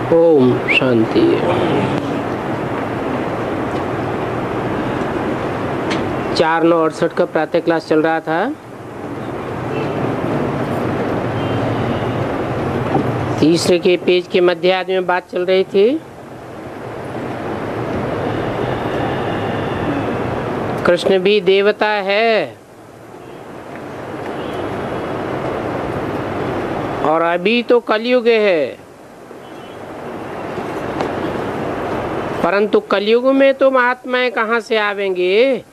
ओम शांति। 4/9/68 का प्रातः क्लास चल रहा था। तीसरे के पेज के मध्य आदि में बात चल रही थी। कृष्ण भी देवता है और अभी तो कलयुग है, परंतु कलयुग में तो महात्माएं कहाँ से आवेंगे।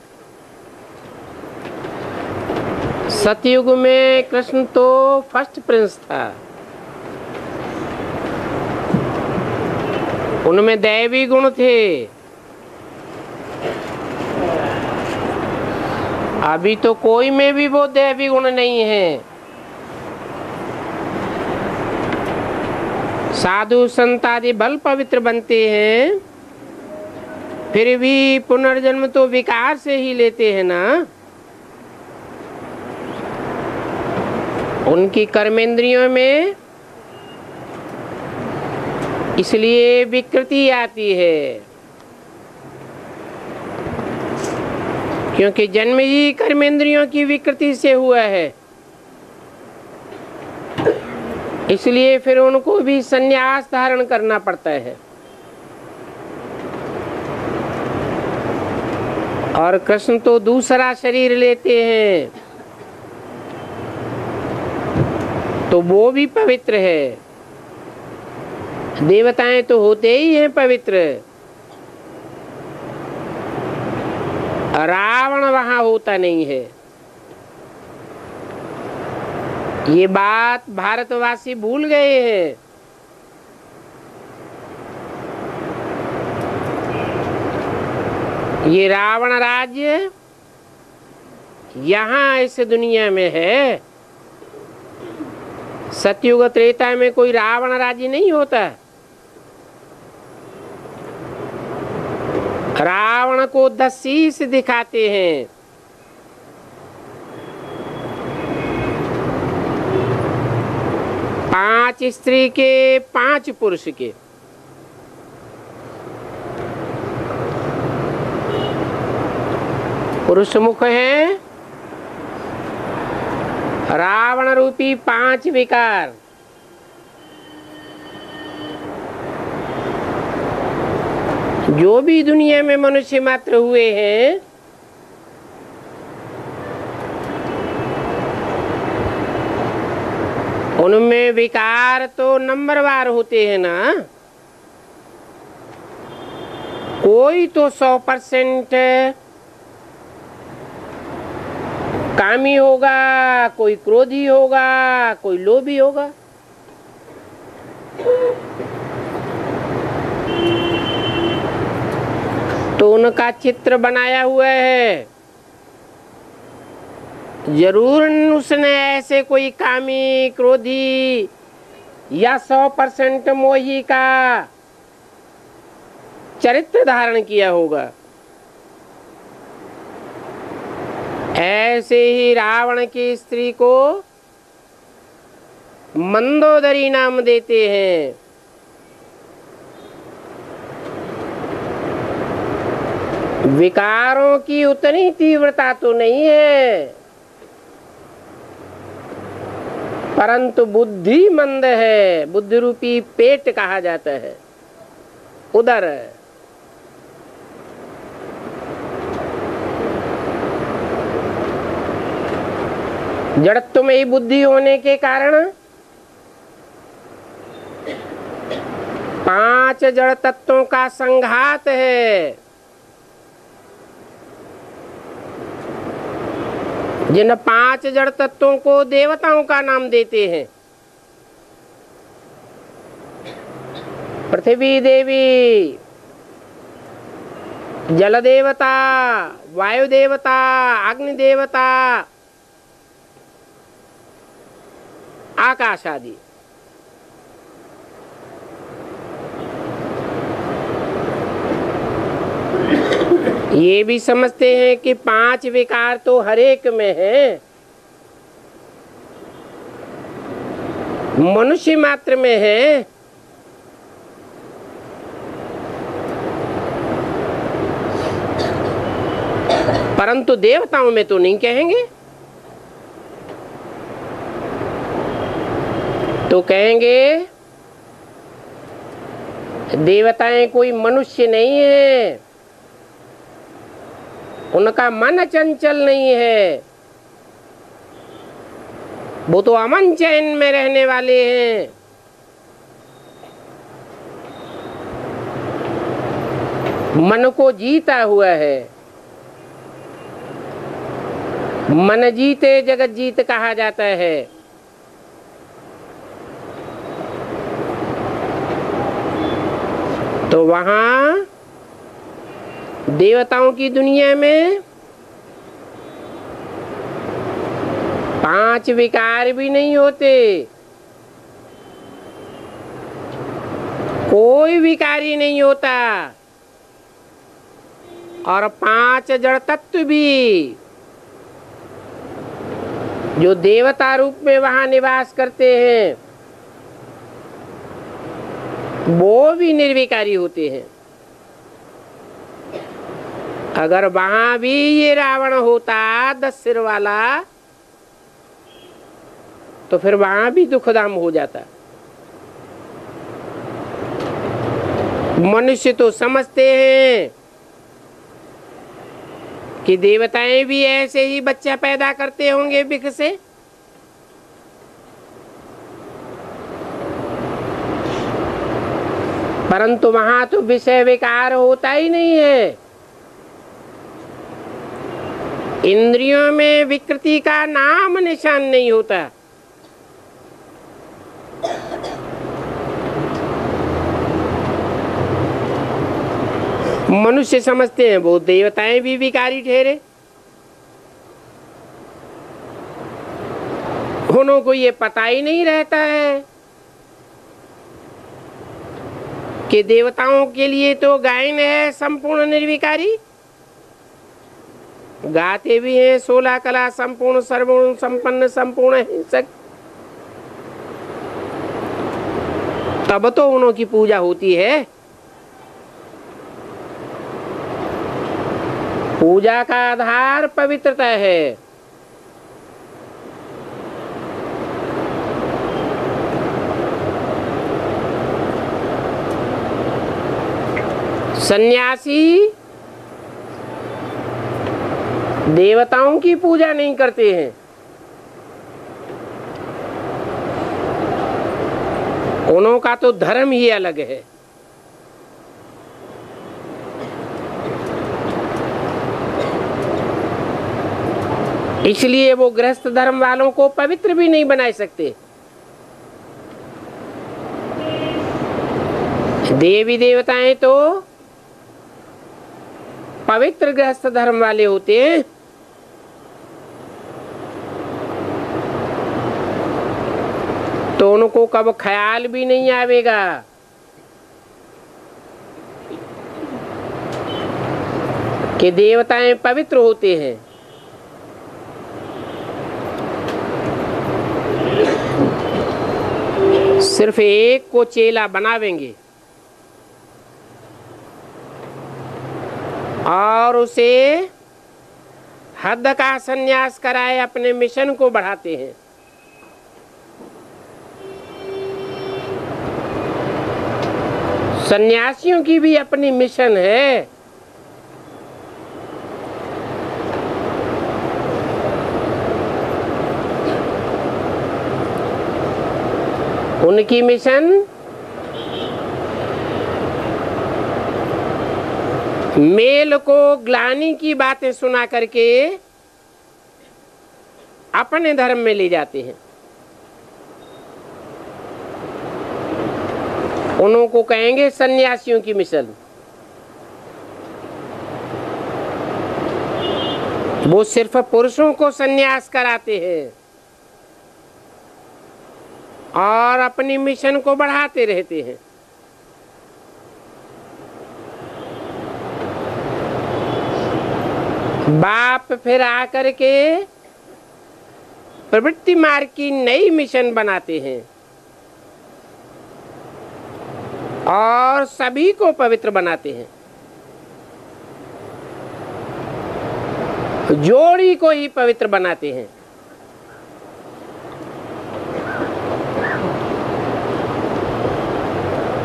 सतयुग में कृष्ण तो फर्स्ट प्रिंस था, उनमें दैवी गुण थे। अभी तो कोई में भी वो दैवी गुण नहीं है। साधु संत आदि बल पवित्र बनते हैं, फिर भी पुनर्जन्म तो विकार से ही लेते हैं ना। उनकी कर्मेंद्रियों में इसलिए विकृति आती है, क्योंकि जन्म ही कर्मेंद्रियों की विकृति से हुआ है। इसलिए फिर उनको भी संन्यास धारण करना पड़ता है। और कृष्ण तो दूसरा शरीर लेते हैं, तो वो भी पवित्र है। देवताएं तो होते ही हैं पवित्र। रावण वहां होता नहीं है। ये बात भारतवासी भूल गए हैं। ये रावण राज्य यहाँ इस दुनिया में है। सतयुग त्रेता में कोई रावण राज्य नहीं होता। रावण को 10 शीश दिखाते हैं। पांच स्त्री के 5 पुरुष के। पुरुष मुख है, रावण रूपी 5 विकार। जो भी दुनिया में मनुष्य मात्र हुए हैं, उनमें विकार तो नंबरवार होते हैं ना। कोई तो 100% कामी होगा, कोई क्रोधी होगा, कोई लोभी होगा। तो उनका चित्र बनाया हुआ है। जरूर उसने ऐसे कोई कामी, क्रोधी या 100% मोही का चरित्र धारण किया होगा। ऐसे ही रावण की स्त्री को मंदोदरी नाम देते हैं। विकारों की उतनी तीव्रता तो नहीं है, परंतु बुद्धि मंद है। बुद्धि रूपी पेट कहा जाता है, उदर। जड़त्व में ही बुद्धि होने के कारण 5 जड़ तत्वों का संघात है। जिन 5 जड़ तत्वों को देवताओं का नाम देते हैं। पृथ्वी देवी, जल देवता, वायु देवता, अग्नि देवता, आकाश आदि। ये भी समझते हैं कि 5 विकार तो हर एक में है, मनुष्य मात्र में है। परंतु देवताओं में तो नहीं कहेंगे। तो कहेंगे देवताएं कोई मनुष्य नहीं है, उनका मन चंचल नहीं है, वो तो अमन चैन में रहने वाले हैं। मन को जीता हुआ है, मन जीते जगत जीत कहा जाता है। तो वहां देवताओं की दुनिया में 5 विकार भी नहीं होते, कोई विकारी नहीं होता, और 5 जड़ तत्व भी जो देवता रूप में वहां निवास करते हैं वो भी निर्विकारी होते हैं। अगर वहां भी ये रावण होता 10 सिर वाला तो फिर वहां भी दुखधाम हो जाता। मनुष्य तो समझते हैं कि देवताएं भी ऐसे ही बच्चा पैदा करते होंगे बिख से। परंतु वहां तो विषय विकार होता ही नहीं है। इंद्रियों में विकृति का नाम निशान नहीं होता। मनुष्य समझते हैं वो देवताएं भी विकारी ठहरे, उनको ये पता ही नहीं रहता है कि देवताओं के लिए तो गायन है संपूर्ण निर्विकारी, गाते भी हैं 16 कला संपूर्ण सर्वगुण संपन्न संपूर्ण हिंसक, तब तो उनकी पूजा होती है। पूजा का आधार पवित्रता है। सन्यासी देवताओं की पूजा नहीं करते हैं, उनका तो धर्म ही अलग है। इसलिए वो गृहस्थ धर्म वालों को पवित्र भी नहीं बना सकते। देवी देवताएं तो पवित्र गृहस्थ धर्म वाले होते हैं। तो उनको कब ख्याल भी नहीं आवेगा कि देवताएं पवित्र होते हैं। सिर्फ एक को चेला बनावेंगे और उसे हद का संन्यास कराए अपने मिशन को बढ़ाते हैं। सन्यासियों की भी अपनी मिशन है। उनकी मिशन मेल को ग्लानि की बातें सुना करके अपने धर्म में ले जाते हैं। उनको कहेंगे सन्यासियों की मिशन। वो सिर्फ पुरुषों को सन्यास कराते हैं और अपनी मिशन को बढ़ाते रहते हैं। बाप फिर आकर के प्रवृत्ति मार्ग की नई मिशन बनाते हैं और सभी को पवित्र बनाते हैं। जोड़ी को ही पवित्र बनाते हैं।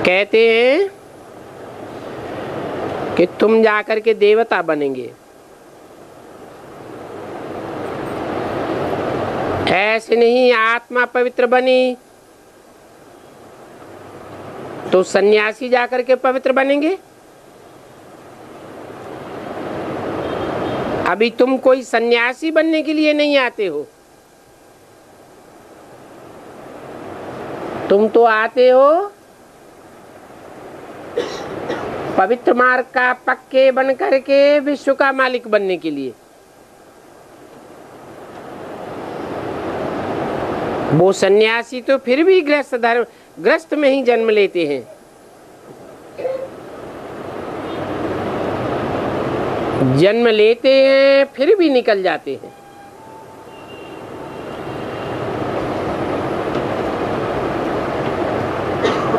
कहते हैं कि तुम जाकर के देवता बनेंगे, ऐसे नहीं। आत्मा पवित्र बनी तो सन्यासी जाकर के पवित्र बनेंगे। अभी तुम कोई सन्यासी बनने के लिए नहीं आते हो, तुम तो आते हो पवित्र मार्ग का पक्के बन करके विश्व का मालिक बनने के लिए। वो सन्यासी तो फिर भी ग्रस्त में ही जन्म लेते हैं। जन्म लेते हैं फिर भी निकल जाते हैं।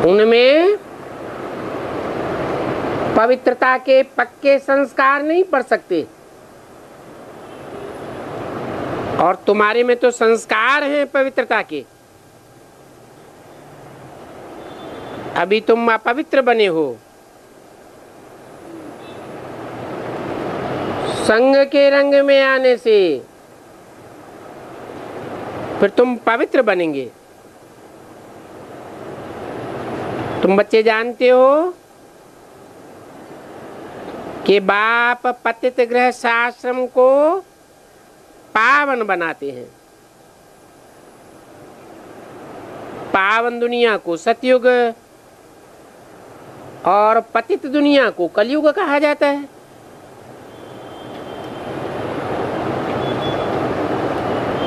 उनमें पवित्रता के पक्के संस्कार नहीं पड़ सकते, और तुम्हारे में तो संस्कार हैं पवित्रता के। अभी तुम अपवित्र बने हो। संग के रंग में आने से फिर तुम पवित्र बनेंगे। तुम बच्चे जानते हो कि बाप पतित गृह आश्रम को पावन बनाते हैं। पावन दुनिया को सतयुग और पतित दुनिया को कलयुग कहा जाता है।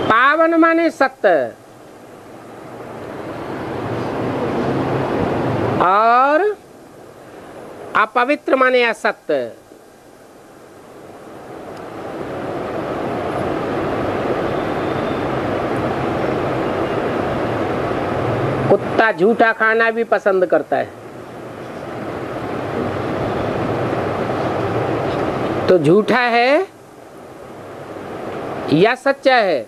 पावन माने सत्य और अपवित्र माने असत्य। कुत्ता झूठा खाना भी पसंद करता है, तो झूठा है या सच्चा है?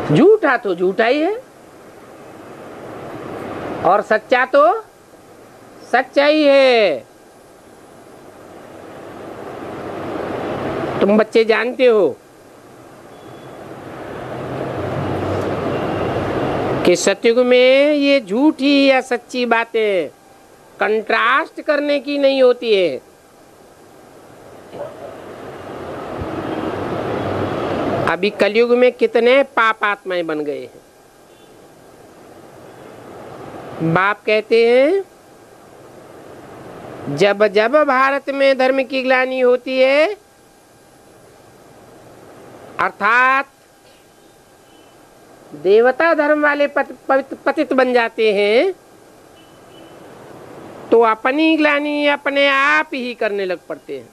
झूठा तो झूठा ही है और सच्चा तो सच्चा ही है। तुम बच्चे जानते हो कि सतयुग में ये झूठी या सच्ची बातें कंट्रास्ट करने की नहीं होती है। अभी कलयुग में कितने पाप आत्माएं बन गए हैं। बाप कहते हैं जब जब भारत में धर्म की ग्लानि होती है, अर्थात देवता धर्म वाले पतित बन जाते हैं, तो अपनी ग्लानि अपने आप ही करने लग पड़ते हैं।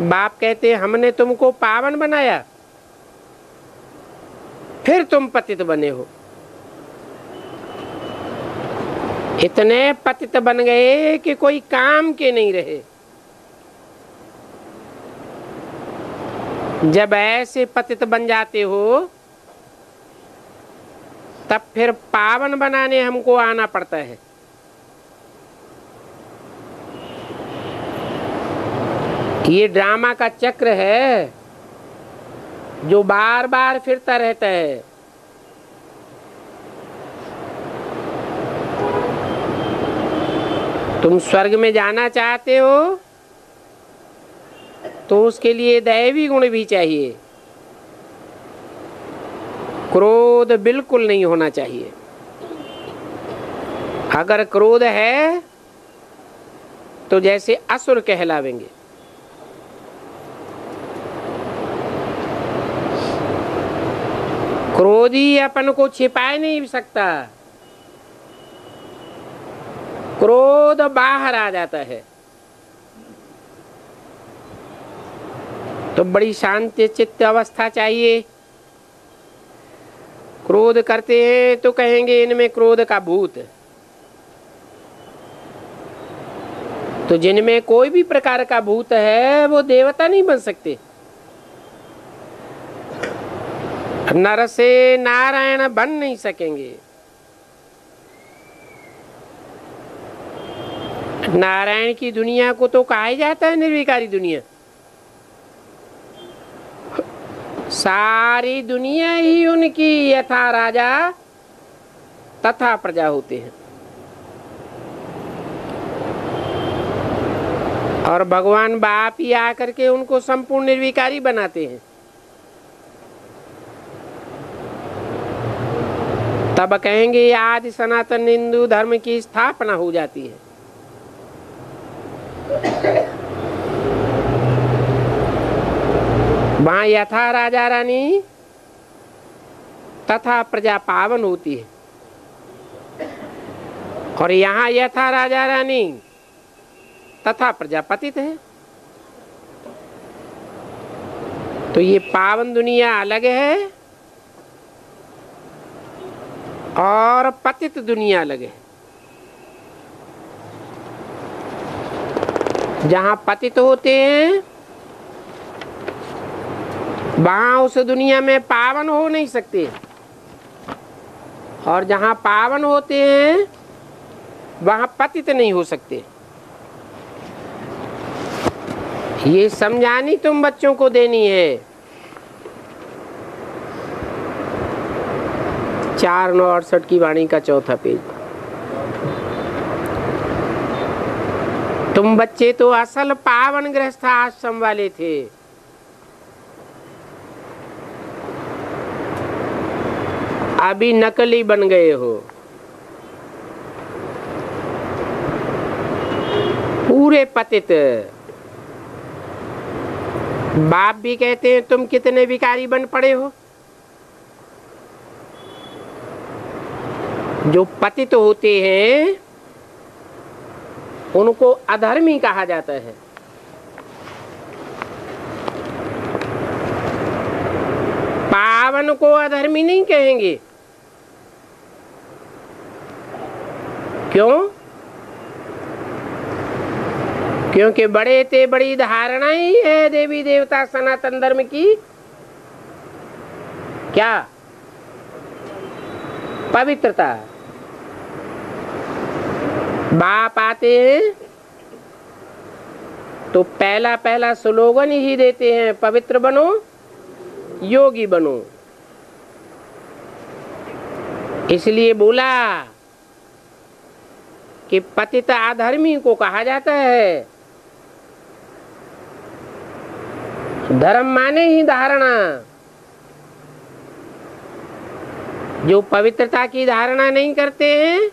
बाप कहते हैं हमने तुमको पावन बनाया, फिर तुम पतित बने हो। इतने पतित बन गए कि कोई काम के नहीं रहे। जब ऐसे पतित बन जाते हो तब फिर पावन बनाने हमको आना पड़ता है। ये ड्रामा का चक्र है जो बार बार फिरता रहता है। तुम स्वर्ग में जाना चाहते हो तो उसके लिए दैवी गुण भी चाहिए। क्रोध बिल्कुल नहीं होना चाहिए। अगर क्रोध है तो जैसे असुर कहलावेंगे। क्रोधी अपन को छिपाए नहीं सकता। क्रोध बाहर आ जाता है। तो बड़ी शांति चित्त अवस्था चाहिए। क्रोध करते हैं तो कहेंगे इनमें क्रोध का भूत है। तो जिनमें कोई भी प्रकार का भूत है वो देवता नहीं बन सकते। नर से नारायण बन नहीं सकेंगे। नारायण की दुनिया को तो कहा ही जाता है निर्विकारी दुनिया। सारी दुनिया ही उनकी यथा राजा तथा प्रजा होते हैं। और भगवान बाप ही आकर के उनको संपूर्ण निर्विकारी बनाते हैं। तब कहेंगे आदि सनातन हिंदू धर्म की स्थापना हो जाती है। वहां यथा राजा रानी तथा प्रजा पावन होती है, और यहाँ यथा राजा रानी तथा प्रजा पतित है। तो ये पावन दुनिया अलग है और पतित दुनिया अलग है। जहां पतित होते हैं वहां उस दुनिया में पावन हो नहीं सकते, और जहां पावन होते हैं वहां पतित नहीं हो सकते। ये समझानी तुम बच्चों को देनी है। 4/9/68 की वाणी का चौथा पेज। तुम बच्चे तो असल पावन गृहस्थ आश्रम वाले थे। अभी नकली बन गए हो। पूरे पतित। बाप भी कहते हैं तुम कितने विकारी बन पड़े हो। जो पतित होते हैं उनको अधर्मी कहा जाता है। पावन को अधर्मी नहीं कहेंगे। क्यों? क्योंकि बड़े ते बड़ी धारणा ही है देवी देवता सनातन धर्म की। क्या? पवित्रता। बाप आते हैं तो पहला स्लोगन ही देते हैं, पवित्र बनो, योगी बनो। इसलिए बोला कि पतित अधर्मी को कहा जाता है। धर्म माने ही धारणा। जो पवित्रता की धारणा नहीं करते हैं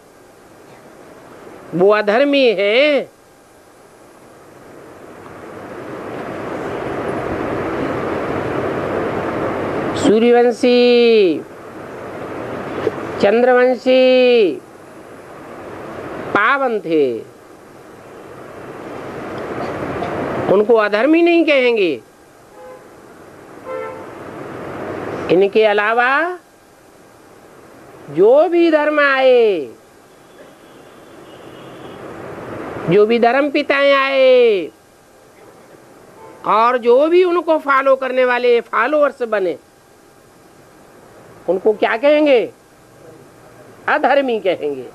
वो अधर्मी है। सूर्यवंशी, चंद्रवंशी पावन थे, उनको अधर्मी नहीं कहेंगे। इनके अलावा जो भी धर्म आए, जो भी धर्म पिताएं आए, और जो भी उनको फॉलो करने वाले फॉलोअर्स बने, उनको क्या कहेंगे? अधर्मी कहेंगे।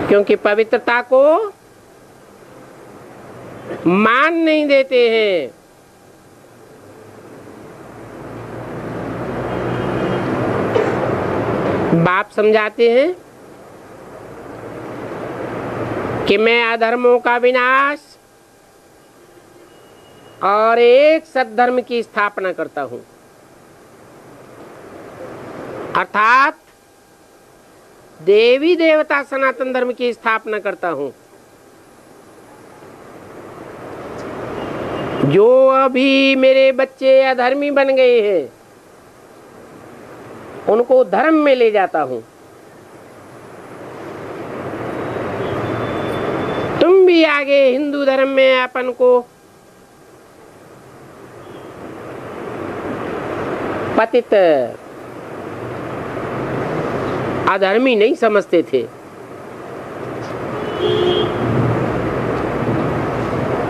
क्योंकि पवित्रता को मान नहीं देते हैं। बाप समझाते हैं कि मैं अधर्मों का विनाश और एक सद्धर्म की स्थापना करता हूं। अर्थात देवी देवता सनातन धर्म की स्थापना करता हूं। जो अभी मेरे बच्चे अधर्मी बन गए हैं उनको धर्म में ले जाता हूं। तुम भी आगे हिंदू धर्म में अपन को पतित अधर्मी नहीं समझते थे।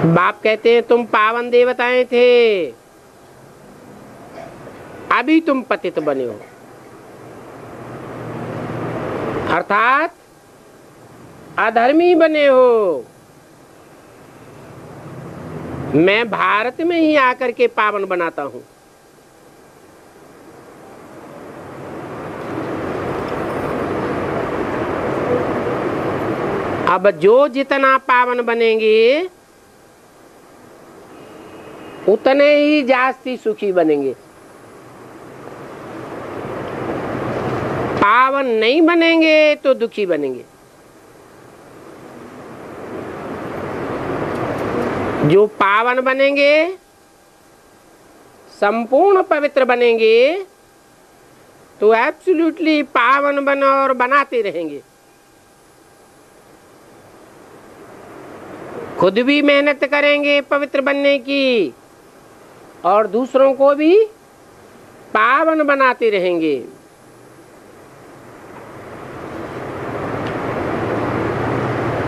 बाप कहते हैं तुम पावन देवताएं थे, अभी तुम पतित बने हो, अर्थात अधर्मी बने हो। मैं भारत में ही आकर के पावन बनाता हूं। अब जो जितना पावन बनेंगे उतने ही जास्ती सुखी बनेंगे। पावन नहीं बनेंगे तो दुखी बनेंगे। जो पावन बनेंगे, संपूर्ण पवित्र बनेंगे, तो एब्सोल्युटली पावन बन और बनाते रहेंगे। खुद भी मेहनत करेंगे पवित्र बनने की और दूसरों को भी पावन बनाते रहेंगे।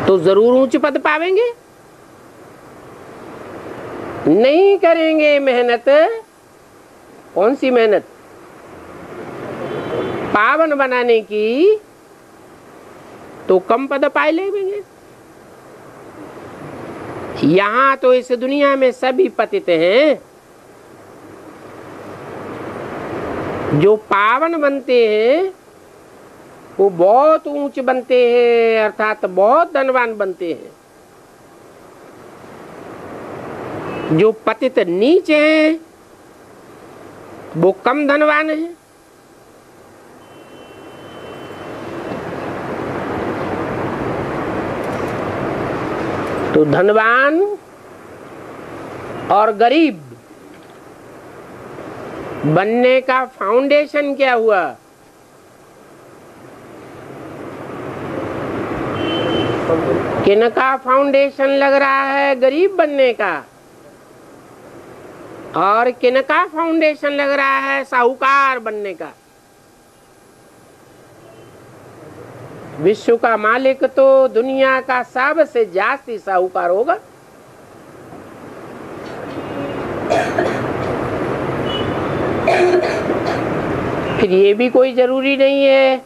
तो जरूर उच्च पद पावेंगे। नहीं करेंगे मेहनत, कौन सी मेहनत? पावन बनाने की, तो कम पद पाए लेंगे। यहाँ तो इस दुनिया में सभी पतित हैं। जो पावन बनते हैं वो बहुत ऊंच बनते हैं, अर्थात बहुत धनवान बनते हैं। जो पतित नीचे हैं वो कम धनवान हैं। तो धनवान और गरीब बनने का फाउंडेशन क्या हुआ? किनका फाउंडेशन लग रहा है गरीब बनने का, और किनका फाउंडेशन लग रहा है साहूकार बनने का? विश्व का मालिक तो दुनिया का सबसे जास्ती साहूकार होगा। फिर ये भी कोई जरूरी नहीं है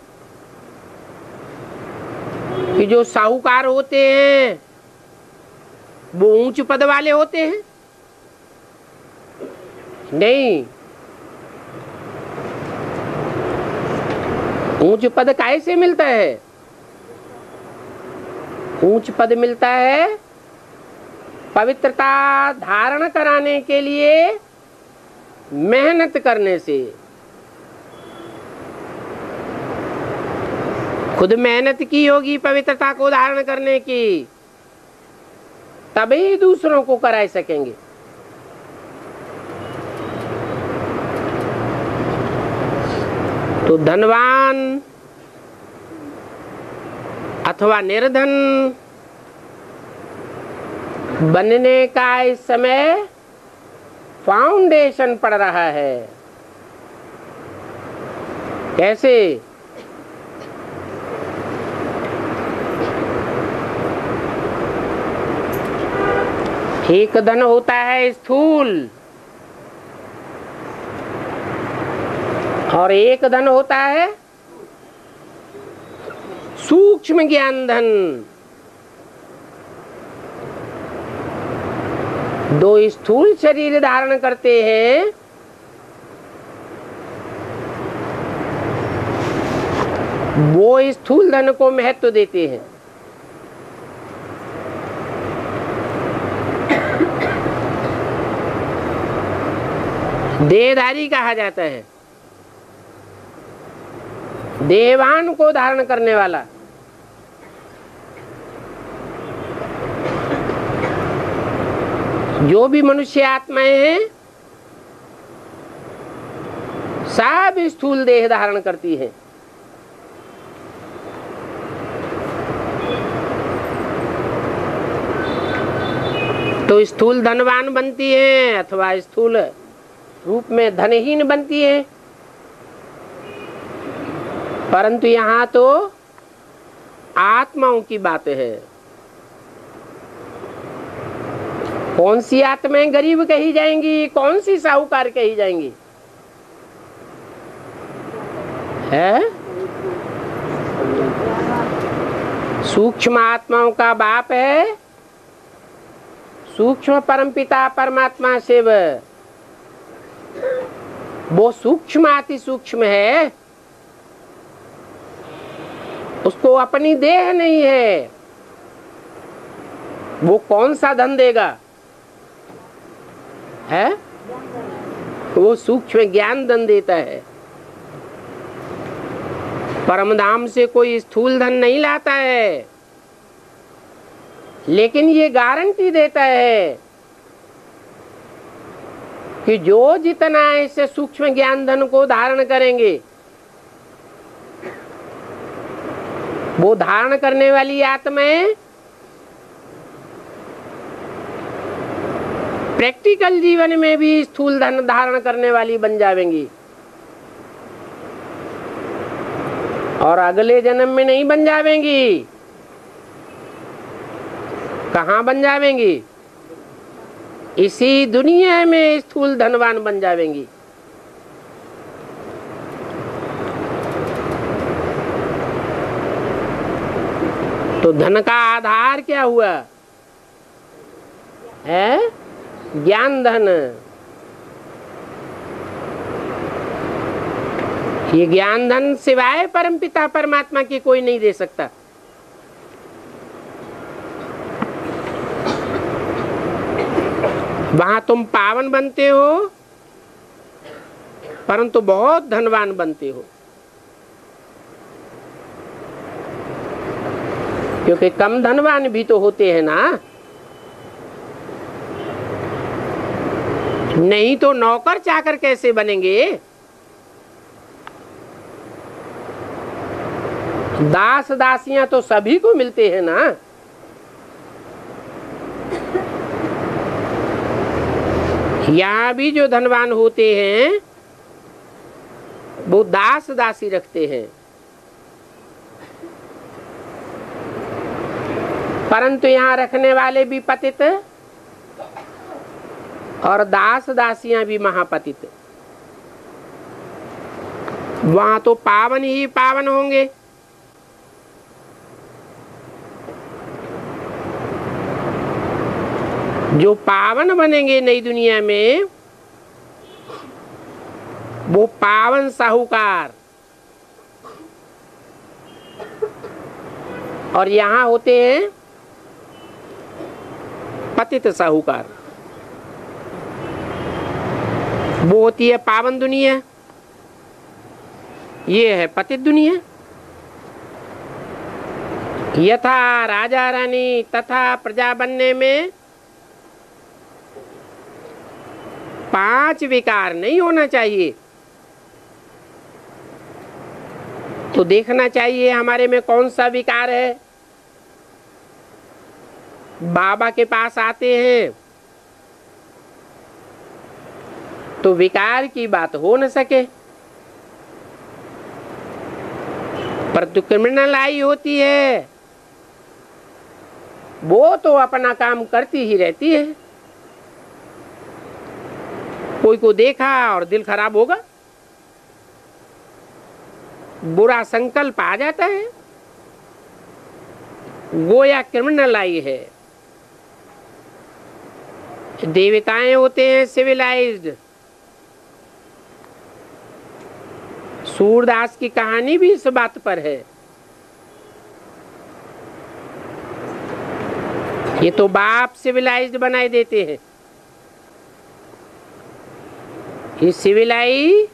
कि जो साहूकार होते हैं वो ऊंच पद वाले होते हैं। नहीं, ऊंच पद कैसे मिलता है? ऊंच पद मिलता है पवित्रता धारण कराने के लिए मेहनत करने से। खुद मेहनत की होगी पवित्रता को धारण करने की, तभी दूसरों को करा सकेंगे। तो धनवान अथवा निर्धन बनने का इस समय फाउंडेशन पड़ रहा है। कैसे? एक धन होता है स्थूल और एक धन होता है सूक्ष्म ज्ञान धन। दो स्थूल शरीर धारण करते हैं, वो स्थूल धन को महत्व देते हैं। देहधारी कहा जाता है, देवान को धारण करने वाला। जो भी मनुष्य आत्माएं हैं सब स्थूल देह धारण करती हैं। तो स्थूल धनवान बनती हैं अथवा स्थूल रूप में धनहीन बनती है। परंतु यहाँ तो आत्माओं की बात है। कौन सी आत्माएं गरीब कही जाएंगी, कौन सी साहूकार कही जाएंगी? है सूक्ष्म आत्माओं का बाप है सूक्ष्म परमपिता परमात्मा शिव। वो सूक्ष्म अति सूक्ष्म है, उसको अपनी देह नहीं है। वो कौन सा धन देगा? है वो सूक्ष्म ज्ञान धन देता है। परमधाम से कोई स्थूल धन नहीं लाता है, लेकिन ये गारंटी देता है कि जो जितना ऐसे सूक्ष्म ज्ञान धन को धारण करेंगे, वो धारण करने वाली आत्माएं प्रैक्टिकल जीवन में भी स्थूल धन धारण करने वाली बन जाएंगी, और अगले जन्म में नहीं बन जाएंगी। कहाँ बन जाएंगी? इसी दुनिया में स्थूल धनवान बन जाएंगी। तो धन का आधार क्या हुआ? है ज्ञान धन। ये ज्ञान धन सिवाय परमपिता परमात्मा की कोई नहीं दे सकता। वहां तुम पावन बनते हो, परंतु बहुत धनवान बनते हो, क्योंकि कम धनवान भी तो होते हैं ना। नहीं तो नौकर चाकर कैसे बनेंगे? दास दासियां तो सभी को मिलते हैं ना। यहाँ भी जो धनवान होते हैं वो दास दासी रखते हैं, परंतु यहाँ रखने वाले भी पतित और दास दासियां भी महापतित। वहां तो पावन ही पावन होंगे। जो पावन बनेंगे नई दुनिया में, वो पावन साहूकार, और यहाँ होते हैं पतित साहूकार। वो होती है पावन दुनिया, ये है पतित दुनिया। यथा राजा रानी तथा प्रजा बनने में 5 विकार नहीं होना चाहिए। तो देखना चाहिए हमारे में कौन सा विकार है। बाबा के पास आते हैं तो विकार की बात हो न सके, परंतु क्रिमिनल आई होती है वो तो अपना काम करती ही रहती है। कोई को देखा और दिल खराब होगा, बुरा संकल्प आ जाता है, गोया क्रिमिनल आई है। देवताएं होते हैं सिविलाइज्ड। सूरदास की कहानी भी इस बात पर है। ये तो बाप सिविलाइज्ड बनाए देते हैं। ये सिविलाई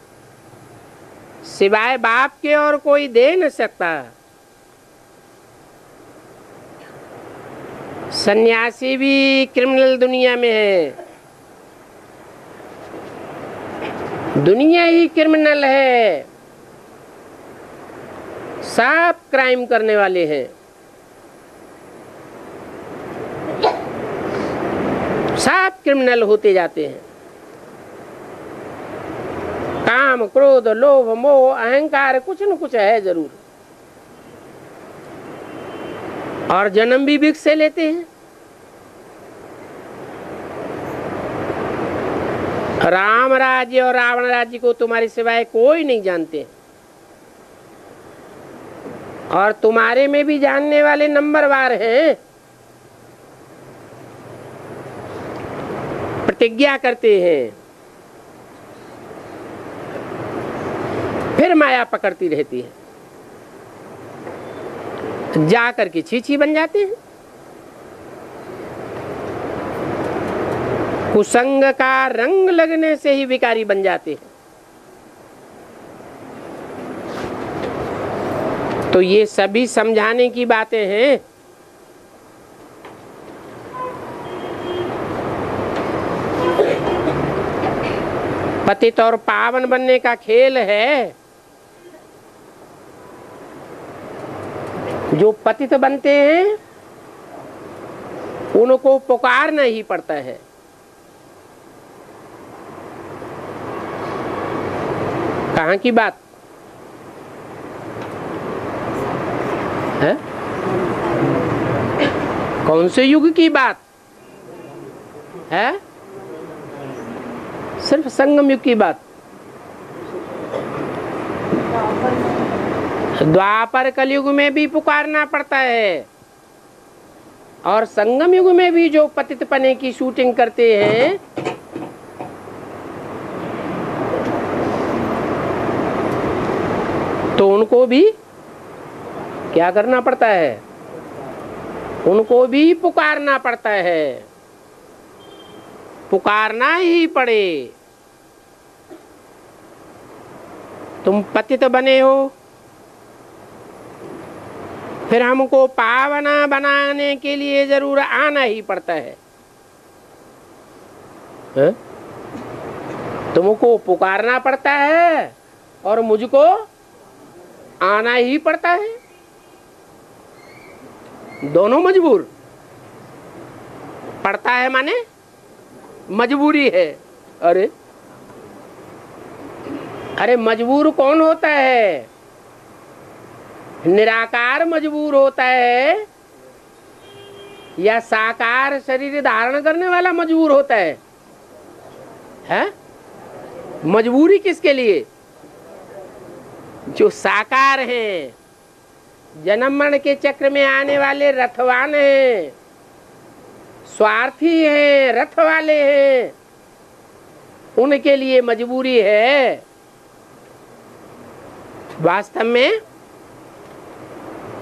सिवाय बाप के और कोई दे न सकता। सन्यासी भी क्रिमिनल दुनिया में है, दुनिया ही क्रिमिनल है, सब क्राइम करने वाले हैं, सब क्रिमिनल होते जाते हैं। काम क्रोध लोभ मोह अहंकार कुछ न कुछ है जरूर, और जन्म भी भिक्ष से लेते हैं। राम राज्य और रावण राज्य को तुम्हारे सिवाय कोई नहीं जानते, और तुम्हारे में भी जानने वाले नंबरवार हैं। प्रतिज्ञा करते हैं, फिर माया पकड़ती रहती है, जा करके छीछी बन जाते हैं। कुसंग का रंग लगने से ही विकारी बन जाते हैं। तो ये सभी समझाने की बातें हैं। पतित और पावन बनने का खेल है। जो पतित बनते हैं उनको पुकारना ही पड़ता है। कहाँ की बात है? कौन से युग की बात है? सिर्फ संगम युग की बात। द्वापर कलयुग में भी पुकारना पड़ता है, और संगम युग में भी जो पतित पने की शूटिंग करते हैं तो उनको भी क्या करना पड़ता है? उनको भी पुकारना पड़ता है। पुकारना ही पड़े। तुम पतित बने हो, फिर हमको पावना बनाने के लिए जरूर आना ही पड़ता है। तुमको पुकारना पड़ता है और मुझको आना ही पड़ता है। दोनों मजबूर। पड़ता है माने मजबूरी है। अरे अरे मजबूर कौन होता है? निराकार मजबूर होता है या साकार शरीर धारण करने वाला मजबूर होता है? हैं? मजबूरी किसके लिए? जो साकार हैं, जन्म मरण के चक्र में आने वाले रथवान हैं, स्वार्थी हैं, रथ वाले हैं, उनके लिए मजबूरी है। वास्तव में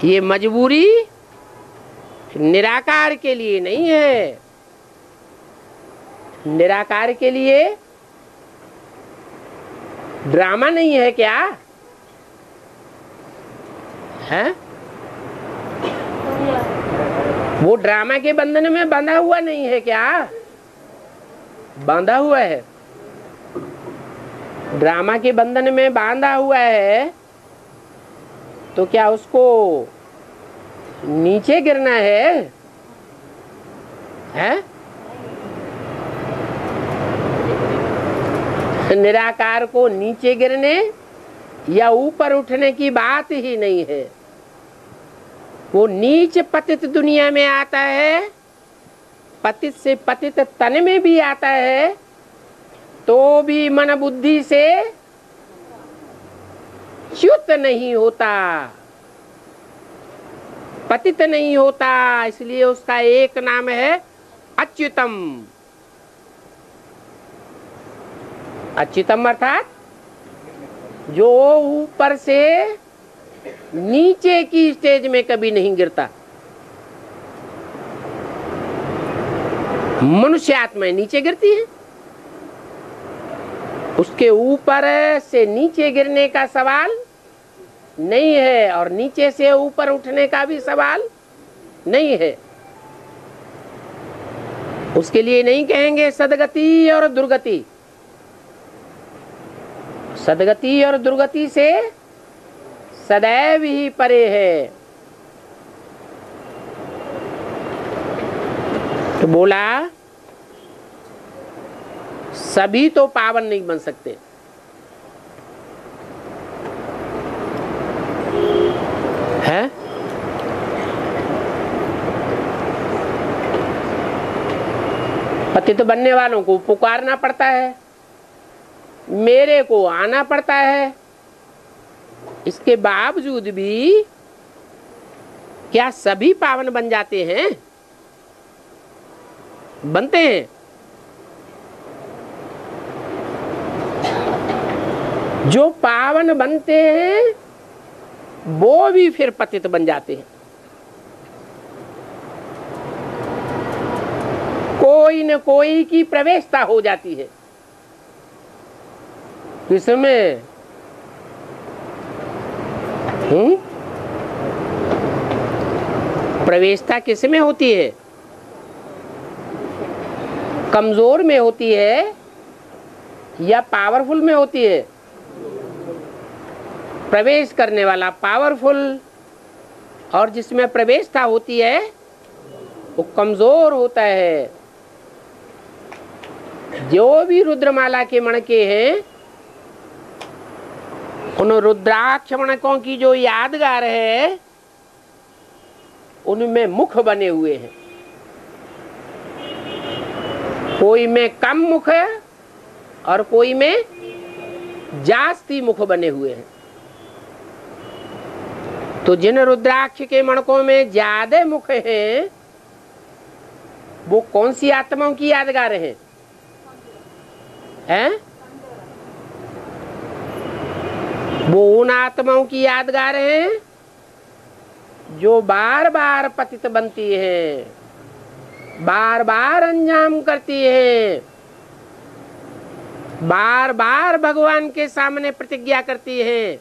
ये मजबूरी निराकार के लिए नहीं है। निराकार के लिए ड्रामा नहीं है क्या है? वो ड्रामा के बंधन में बंधा हुआ नहीं है क्या? बांधा हुआ है। ड्रामा के बंधन में बांधा हुआ है तो क्या उसको नीचे गिरना है? हैं? निराकार को नीचे गिरने या ऊपर उठने की बात ही नहीं है। वो नीच पतित दुनिया में आता है, पतित से पतित तन में भी आता है, तो भी मन बुद्धि से च्युत नहीं होता, पतित नहीं होता। इसलिए उसका एक नाम है अच्युतम। अच्युतम अर्थात जो ऊपर से नीचे की स्टेज में कभी नहीं गिरता। मनुष्य आत्माएं नीचे गिरती है, उसके ऊपर से नीचे गिरने का सवाल नहीं है, और नीचे से ऊपर उठने का भी सवाल नहीं है। उसके लिए नहीं कहेंगे सदगति और दुर्गति। सदगति और दुर्गति से सदैव ही परे है। तो बोला सभी तो पावन नहीं बन सकते। है? पतित बनने वालों को पुकारना पड़ता है, मेरे को आना पड़ता है। इसके बावजूद भी क्या सभी पावन बन जाते हैं? बनते हैं। जो पावन बनते हैं वो भी फिर पतित बन जाते हैं। कोई न कोई की प्रवेशता हो जाती है। किसमें? प्रवेशता किसमें होती है? कमजोर में होती है या पावरफुल में होती है? प्रवेश करने वाला पावरफुल, और जिसमें प्रवेशता होती है वो कमजोर होता है। जो भी रुद्रमाला के मणके हैं, उन रुद्राक्ष मणकों की जो यादगार है उनमें मुख बने हुए हैं। कोई में कम मुख है और कोई में जास्ती मुख बने हुए हैं। तो जिन रुद्राक्ष के मणकों में ज्यादा मुख हैं वो कौन सी आत्माओं की यादगार हैं? वो उन आत्माओं की यादगार हैं जो बार बार पतित बनती हैं, बार बार अंजाम करती हैं, बार बार भगवान के सामने प्रतिज्ञा करती हैं,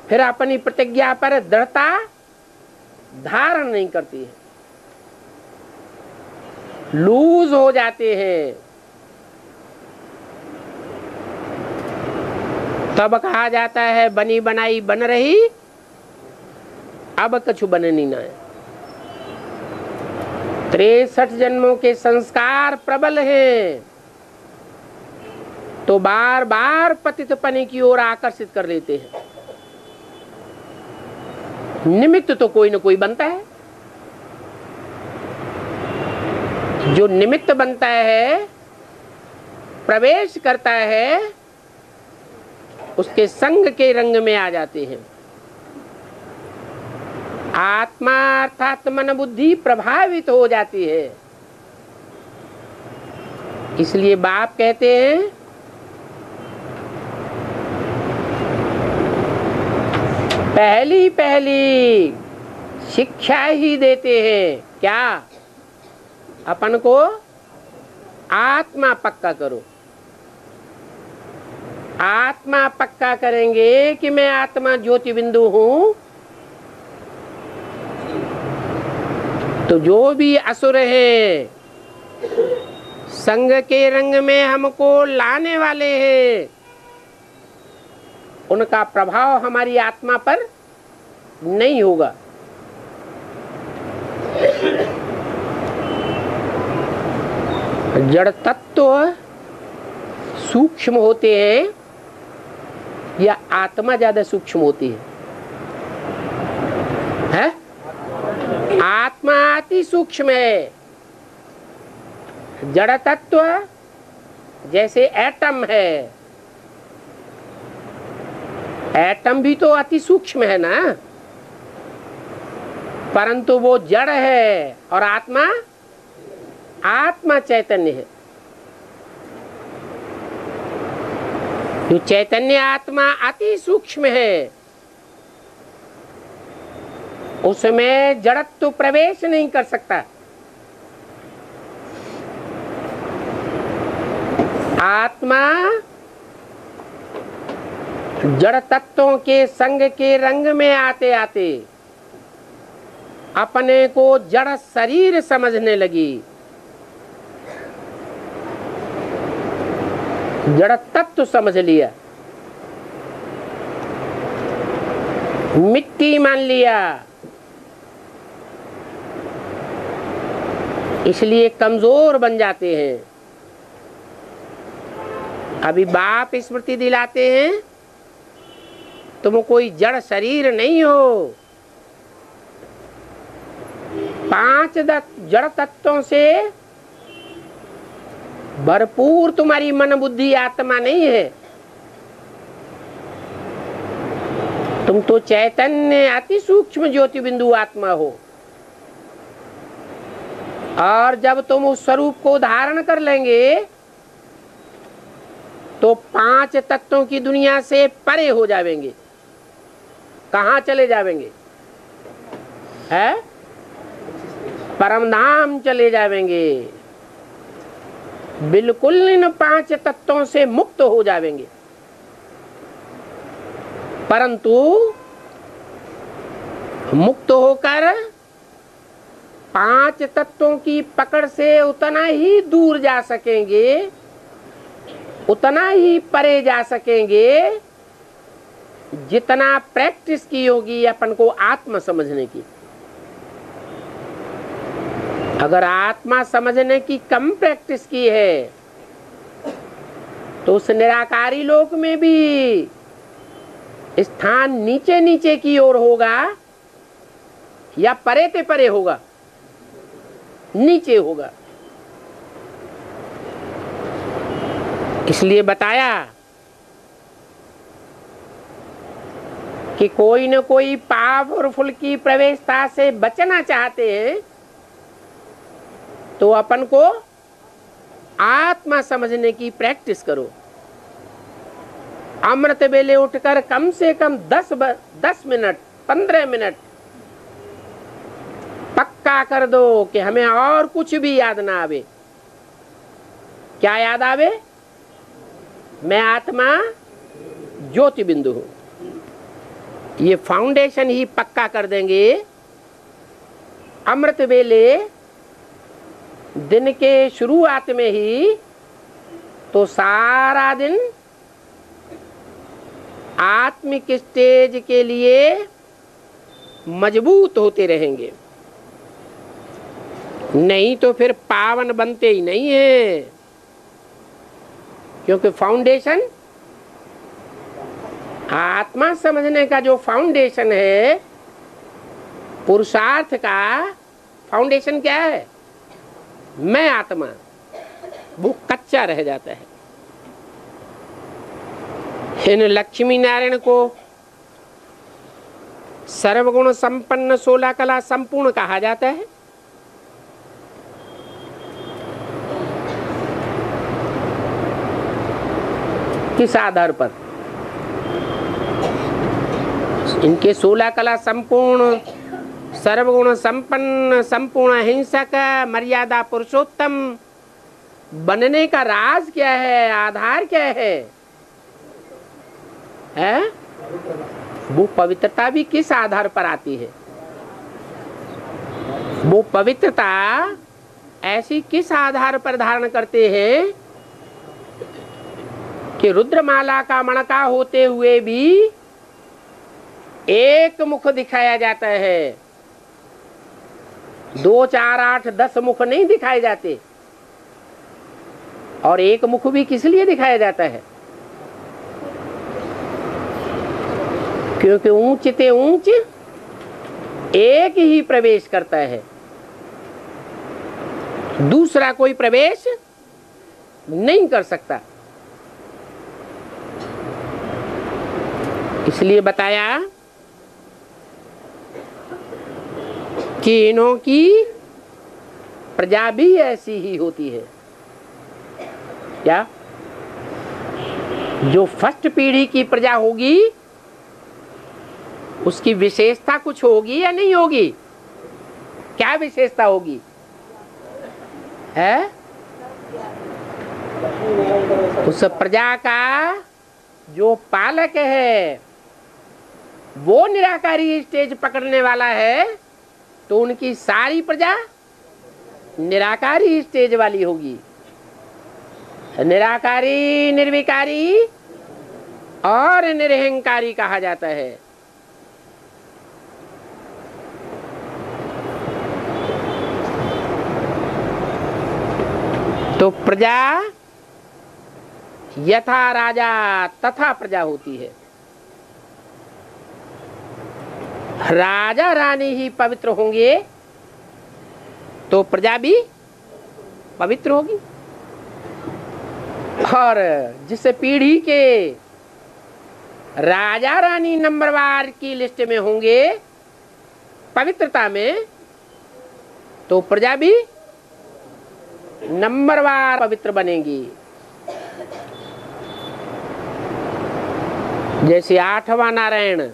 फिर अपनी प्रतिज्ञा पर दृढ़ता धारण नहीं करती है, लूज हो जाते हैं। तब कहा जाता है बनी बनाई बन रही, अब कछु बननी ना है। 63 जन्मों के संस्कार प्रबल हैं तो बार बार पतितपने की ओर आकर्षित कर लेते हैं। निमित्त तो कोई न कोई बनता है। जो निमित्त बनता है, प्रवेश करता है, उसके संग के रंग में आ जाते हैं। आत्मा अर्थात मन बुद्धि प्रभावित हो जाती है। इसलिए बाप कहते हैं पहली पहली शिक्षा ही देते हैं। क्या? अपन को आत्मा पक्का करो। आत्मा पक्का करेंगे कि मैं आत्मा ज्योति बिंदु हूं, तो जो भी असुर है संग के रंग में हमको लाने वाले हैं, उनका प्रभाव हमारी आत्मा पर नहीं होगा। जड़ तत्व सूक्ष्म होते हैं या आत्मा ज्यादा सूक्ष्म होती है? आत्मा अति सूक्ष्म है। जड़ तत्व जैसे एटम है, एटम भी तो अति सूक्ष्म है ना, परंतु वो जड़ है और आत्मा आत्मा चैतन्य है। जो चैतन्य आत्मा अति सूक्ष्म है उसमें जड़त्व प्रवेश नहीं कर सकता। आत्मा जड़ तत्वों के संग के रंग में आते आते अपने को जड़ शरीर समझने लगी। जड़ तत्व समझ लिया, मिट्टी मान लिया, इसलिए कमजोर बन जाते हैं। अभी बाप स्मृति दिलाते हैं तुम कोई जड़ शरीर नहीं हो। 5 जड़ तत्वों से भरपूर तुम्हारी मन बुद्धि आत्मा नहीं है। तुम तो चैतन्य अति सूक्ष्म ज्योति बिंदु आत्मा हो। और जब तुम उस स्वरूप को धारण कर लेंगे तो 5 तत्वों की दुनिया से परे हो जाएंगे। कहाँ चले जाएंगे? है परमधाम चले जाएंगे। बिल्कुल इन 5 तत्वों से मुक्त हो जाएंगे। परंतु मुक्त होकर 5 तत्वों की पकड़ से उतना ही दूर जा सकेंगे, उतना ही परे जा सकेंगे जितना प्रैक्टिस की होगी अपन को आत्मा समझने की। अगर आत्मा समझने की कम प्रैक्टिस की है तो उस निराकारी लोक में भी स्थान नीचे नीचे की ओर होगा या परे ते परे होगा? नीचे होगा। इसलिए बताया कि कोई न कोई पावरफुल की प्रवेशता से बचना चाहते हैं तो अपन को आत्मा समझने की प्रैक्टिस करो। अमृत वेले उठकर कम से कम 10 मिनट 15 मिनट पक्का कर दो कि हमें और कुछ भी याद ना आवे। क्या याद आवे? मैं आत्मा ज्योति बिंदु हूं। ये फाउंडेशन ही पक्का कर देंगे। अमृत वेले दिन के शुरुआत में ही तो सारा दिन आत्मिक स्टेज के लिए मजबूत होते रहेंगे, नहीं तो फिर पावन बनते ही नहीं है। क्योंकि फाउंडेशन आत्मा समझने का जो फाउंडेशन है, पुरुषार्थ का फाउंडेशन क्या है? मैं आत्मा, वो कच्चा रह जाता है। इन लक्ष्मी नारायण को सर्वगुण संपन्न 16 कला संपूर्ण कहा जाता है। किस आधार पर? इनके 16 कला संपूर्ण, सर्वगुण संपन्न, संपूर्ण अहिंसक, मर्यादा पुरुषोत्तम बनने का राज क्या है? आधार क्या है? वो पवित्रता भी किस आधार पर आती है? वो पवित्रता ऐसी किस आधार पर धारण करते हैं कि रुद्रमाला का मणका होते हुए भी एक मुख दिखाया जाता है, 2, 4, 8, 10 मुख नहीं दिखाए जाते। और एक मुख भी किस लिए दिखाया जाता है? क्योंकि ऊंच ते ऊंच एक ही प्रवेश करता है, दूसरा कोई प्रवेश नहीं कर सकता। इसलिए बताया कि इन्हों की प्रजा भी ऐसी ही होती है। क्या? जो फर्स्ट पीढ़ी की प्रजा होगी उसकी विशेषता कुछ होगी या नहीं होगी? क्या विशेषता होगी? है उस प्रजा का जो पालक है वो निराकारी स्टेज पकड़ने वाला है तो उनकी सारी प्रजा निराकारी स्टेज वाली होगी। निराकारी, निर्विकारी और निरहंकारी कहा जाता है। तो प्रजा यथा राजा तथा प्रजा होती है। राजा रानी ही पवित्र होंगे तो प्रजा भी पवित्र होगी। और जिस पीढ़ी के राजा रानी नंबरवार की लिस्ट में होंगे पवित्रता में, तो प्रजा भी नंबरवार पवित्र बनेगी। जैसे 8वां नारायण,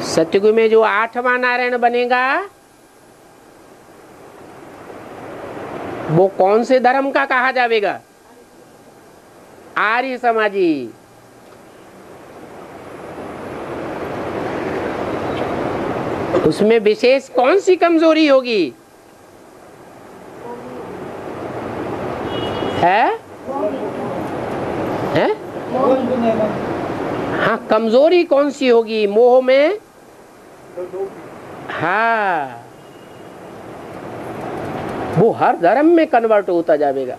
सतयुग में जो 8वां नारायण बनेगा वो कौन से धर्म का कहा जाएगा? आर्य समाजी। उसमें विशेष कौन सी कमजोरी होगी? है? है? हाँ, कमजोरी कौन सी होगी? मोह में। हाँ, वो हर धर्म में कन्वर्ट होता जाएगा।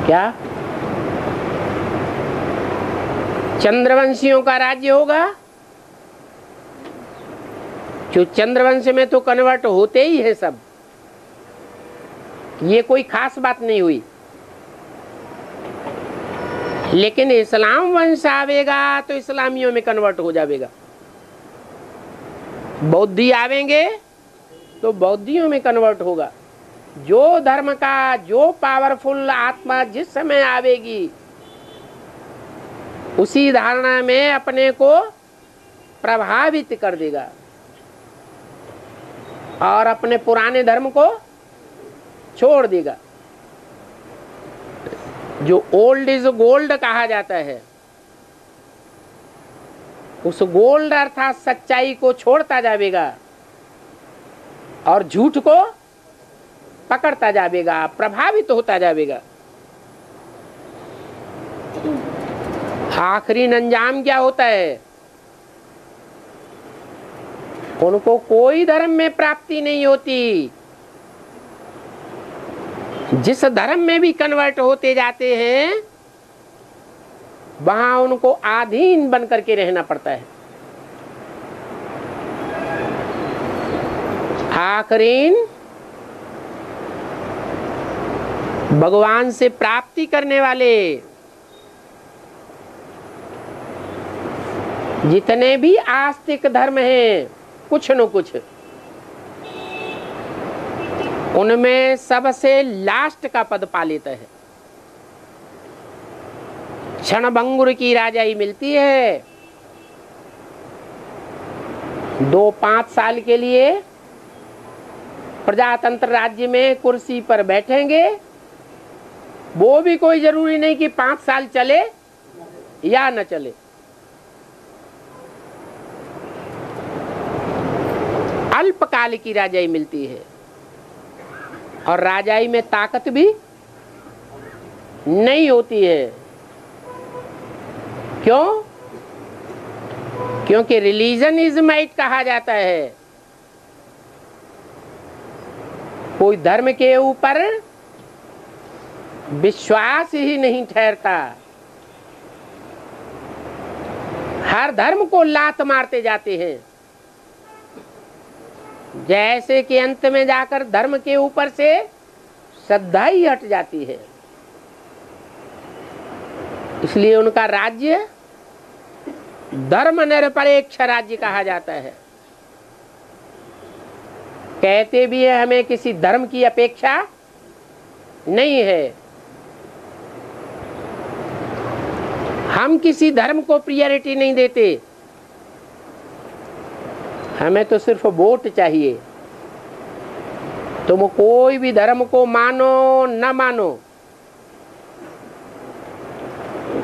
क्या चंद्रवंशियों का राज्य होगा? जो चंद्रवंश में तो कन्वर्ट होते ही है सब, ये कोई खास बात नहीं हुई। लेकिन इस्लाम वंश आवेगा तो इस्लामियों में कन्वर्ट हो जाएगा। बौद्धि आवेंगे तो बौद्धियों में कन्वर्ट होगा। जो धर्म का जो पावरफुल आत्मा जिस समय आवेगी उसी धारणा में अपने को प्रभावित कर देगा और अपने पुराने धर्म को छोड़ देगा। जो ओल्ड इज गोल्ड कहा जाता है, उस गोल्ड अर्थात सच्चाई को छोड़ता जाएगा और झूठ को पकड़ता जाएगा, प्रभावित होता जाएगा। आखिरी अंजाम क्या होता है? उनको कोई धर्म में प्राप्ति नहीं होती। जिस धर्म में भी कन्वर्ट होते जाते हैं वहां उनको अधीन बन करके रहना पड़ता है। आखिरीन भगवान से प्राप्ति करने वाले जितने भी आस्तिक धर्म हैं, कुछ न कुछ, उनमें सबसे लास्ट का पद पा लेता है। क्षणभंगुर की राजाई मिलती है। 2-5 साल के लिए प्रजातंत्र राज्य में कुर्सी पर बैठेंगे। वो भी कोई जरूरी नहीं कि 5 साल चले या न चले। अल्पकाल की राजाई मिलती है और राजाई में ताकत भी नहीं होती है। क्यों? क्योंकि रिलीजन इज माइट कहा जाता है। कोई धर्म के ऊपर विश्वास ही नहीं ठहरता। हर धर्म को लात मारते जाते हैं। जैसे कि अंत में जाकर धर्म के ऊपर से श्रद्धा ही हट जाती है। इसलिए उनका राज्य धर्म निरपेक्ष राज्य कहा जाता है। कहते भी है हमें किसी धर्म की अपेक्षा नहीं है। हम किसी धर्म को प्रायोरिटी नहीं देते। हमें तो सिर्फ वोट चाहिए। तुम कोई भी धर्म को मानो न मानो,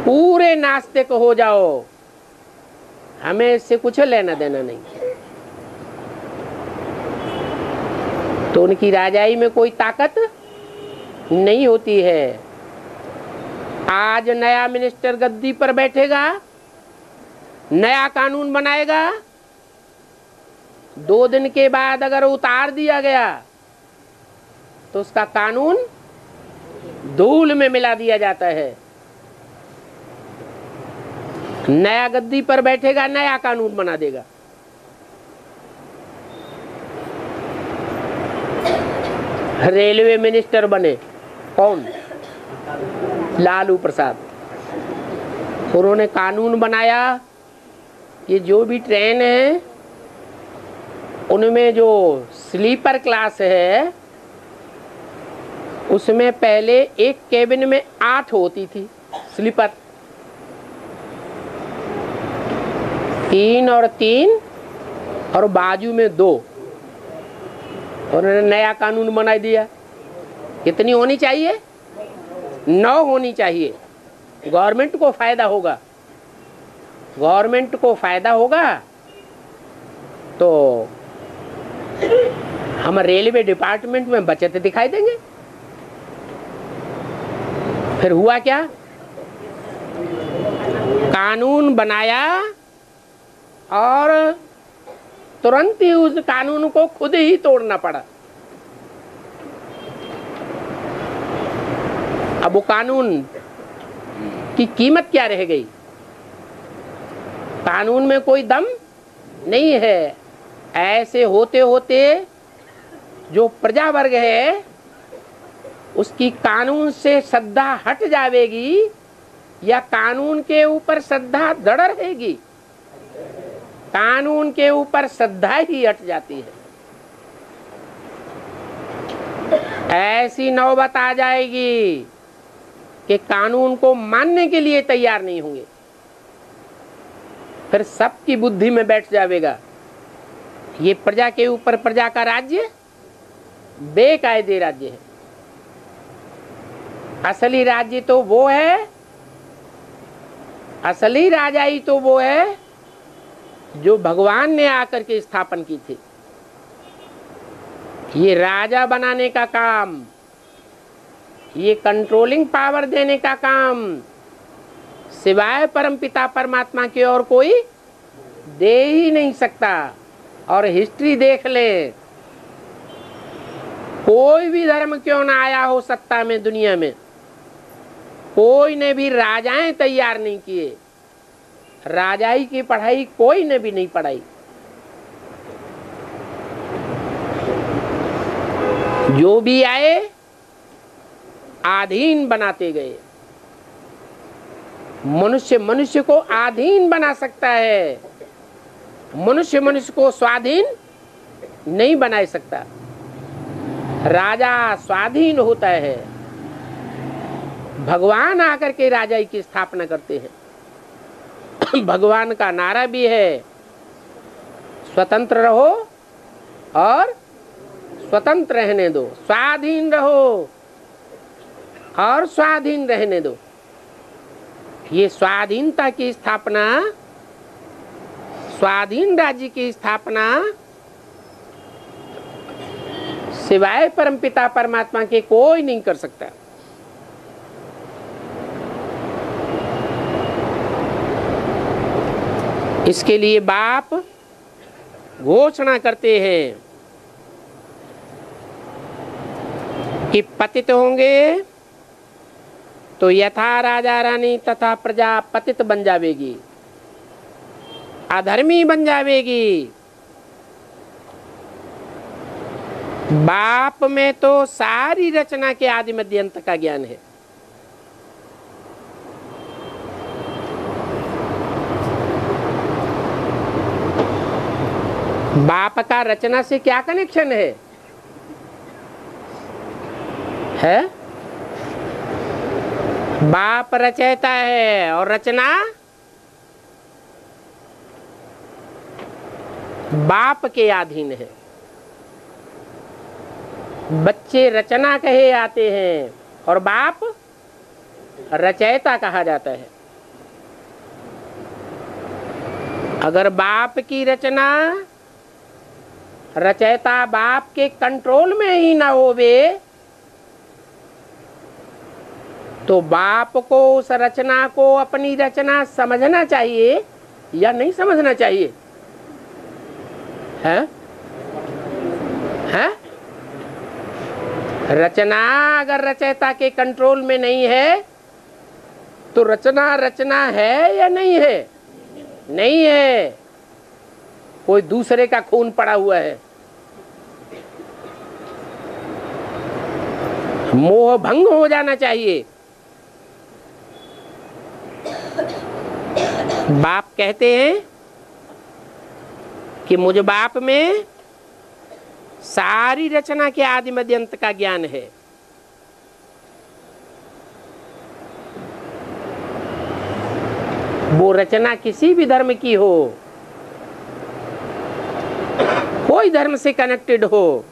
पूरे नास्तिक हो जाओ, हमें इससे कुछ लेना देना नहीं। तो उनकी राजाई में कोई ताकत नहीं होती है। आज नया मिनिस्टर गद्दी पर बैठेगा, नया कानून बनाएगा, 2 दिन के बाद अगर उतार दिया गया तो उसका कानून धूल में मिला दिया जाता है। नया गद्दी पर बैठेगा, नया कानून बना देगा। रेलवे मिनिस्टर बने, कौन? लालू प्रसाद। उन्होंने कानून बनाया कि जो भी ट्रेन है उनमें जो स्लीपर क्लास है उसमें पहले एक केबिन में 8 होती थी स्लीपर, 3 और 3 और बाजू में 2। उन्होंने नया कानून बना दिया। कितनी होनी चाहिए? 9 होनी चाहिए। गवर्नमेंट को फायदा होगा, गवर्नमेंट को फायदा होगा तो हम रेलवे डिपार्टमेंट में बचत दिखाई देंगे। फिर हुआ क्या? कानून बनाया और तुरंत ही उस कानून को खुद ही तोड़ना पड़ा। अब वो कानून की कीमत क्या रह गई? कानून में कोई दम नहीं है। ऐसे होते होते जो प्रजा वर्ग है उसकी कानून से श्रद्धा हट जाएगी या कानून के ऊपर श्रद्धा दृढ़ रहेगी? कानून के ऊपर श्रद्धा ही हट जाती है। ऐसी नौबत आ जाएगी कि कानून को मानने के लिए तैयार नहीं होंगे। फिर सबकी बुद्धि में बैठ जाएगा ये प्रजा के ऊपर प्रजा का राज्य बेकायदे राज्य है। असली राज्य तो वो है, असली राजाई तो वो है जो भगवान ने आकर के स्थापन की थी। ये राजा बनाने का काम, ये कंट्रोलिंग पावर देने का काम सिवाय परमपिता परमात्मा के और कोई दे ही नहीं सकता। और हिस्ट्री देख ले, कोई भी धर्म क्यों ना आया हो सत्ता में दुनिया में, कोई ने भी राजाएं तैयार नहीं किए। राजाई की पढ़ाई कोई ने भी नहीं पढ़ाई। जो भी आए आधीन बनाते गए। मनुष्य मनुष्य को आधीन बना सकता है, मनुष्य मनुष्य को स्वाधीन नहीं बना सकता। राजा स्वाधीन होता है, भगवान आकर के राजाई की स्थापना करते हैं। भगवान का नारा भी है, स्वतंत्र रहो और स्वतंत्र रहने दो, स्वाधीन रहो और स्वाधीन रहने दो। ये स्वाधीनता की स्थापना, स्वाधीन राज्य की स्थापना सिवाय परमपिता परमात्मा के कोई नहीं कर सकता। इसके लिए बाप घोषणा करते हैं कि पतित होंगे तो यथा राजा रानी तथा प्रजा पतित बन जावेगी, अधर्मी बन जावेगी। बाप में तो सारी रचना के आदि मध्य अंत का ज्ञान है। बाप का रचना से क्या कनेक्शन है? बाप रचयिता है और रचना बाप के अधीन है। बच्चे रचना कहे आते हैं और बाप रचयिता कहा जाता है। अगर बाप की रचना रचयिता बाप के कंट्रोल में ही ना होवे तो बाप को उस रचना को अपनी रचना समझना चाहिए या नहीं समझना चाहिए? है? रचना अगर रचयिता के कंट्रोल में नहीं है तो रचना रचना है या नहीं है? नहीं है, कोई दूसरे का खून पड़ा हुआ है। मोह भंग हो जाना चाहिए। बाप कहते हैं कि मुझ बाप में सारी रचना के आदि मध्य अंत का ज्ञान है। वो रचना किसी भी धर्म की हो, कोई धर्म से कनेक्टेड हो,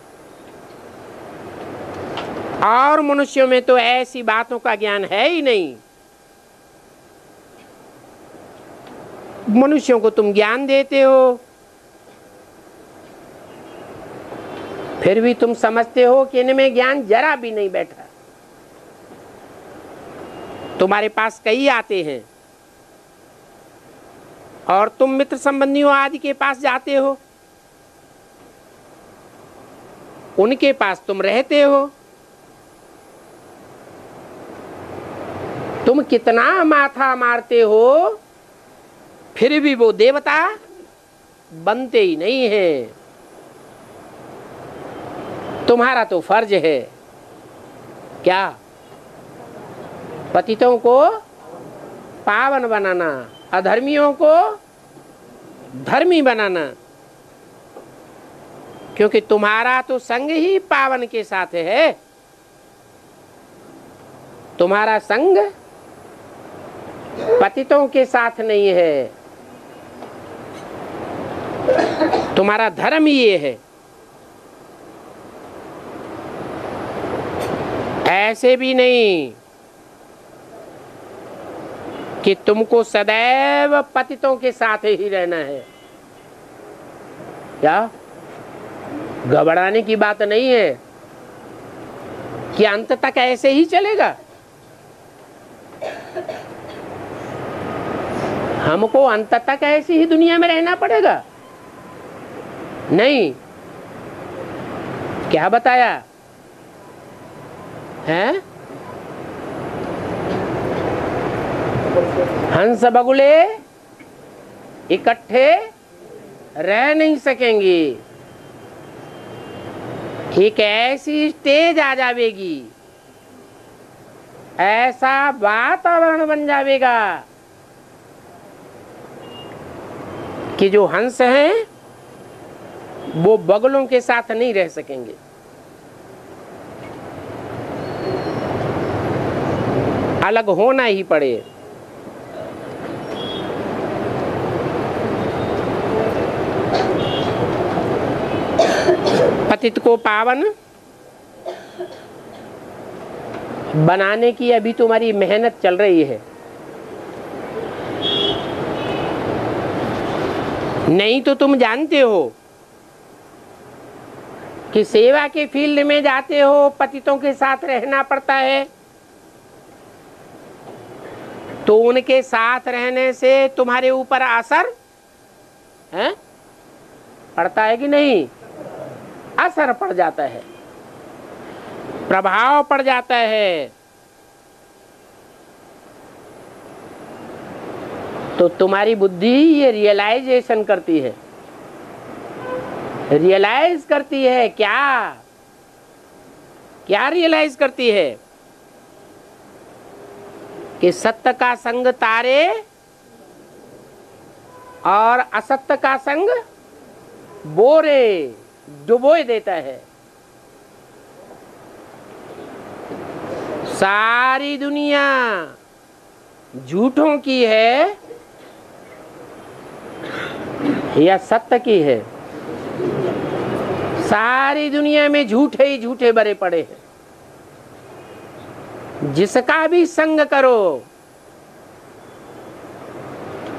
और मनुष्यों में तो ऐसी बातों का ज्ञान है ही नहीं। मनुष्यों को तुम ज्ञान देते हो, फिर भी तुम समझते हो कि इनमें ज्ञान जरा भी नहीं बैठा। तुम्हारे पास कई आते हैं और तुम मित्र संबंधियों आदि के पास जाते हो, उनके पास तुम रहते हो। तुम कितना माथा मारते हो, फिर भी वो देवता बनते ही नहीं है। तुम्हारा तो फर्ज है क्या? पतितों को पावन बनाना, अधर्मियों को धर्मी बनाना, क्योंकि तुम्हारा तो संग ही पावन के साथ है। तुम्हारा संग पतितों के साथ नहीं है। तुम्हारा धर्म ये है। ऐसे भी नहीं कि तुमको सदैव पतितों के साथ ही रहना है। क्या घबराने की बात नहीं है कि अंत तक ऐसे ही चलेगा। हमको अंत तक ऐसी ही दुनिया में रहना पड़ेगा? नहीं। क्या बताया है? हंस बगुले इकट्ठे रह नहीं सकेंगे। एक ऐसी स्टेज आ जाएगी, ऐसा वातावरण बन जाएगा कि जो हंस हैं वो बगुलों के साथ नहीं रह सकेंगे। अलग होना ही पड़े। पतित को पावन बनाने की अभी तुम्हारी मेहनत चल रही है। नहीं तो तुम जानते हो कि सेवा के फील्ड में जाते हो, पतितों के साथ रहना पड़ता है, तो उनके साथ रहने से तुम्हारे ऊपर असर है पड़ता है कि नहीं? असर पड़ जाता है, प्रभाव पड़ जाता है। तो तुम्हारी बुद्धि ये रियलाइजेशन करती है, रियलाइज करती है। क्या क्या रियलाइज करती है? कि सत्य का संग तारे और असत्य का संग बोरे डुबोए देता है। सारी दुनिया झूठों की है या सत्य की है? सारी दुनिया में झूठे ही झूठे भरे पड़े हैं। जिसका भी संग करो,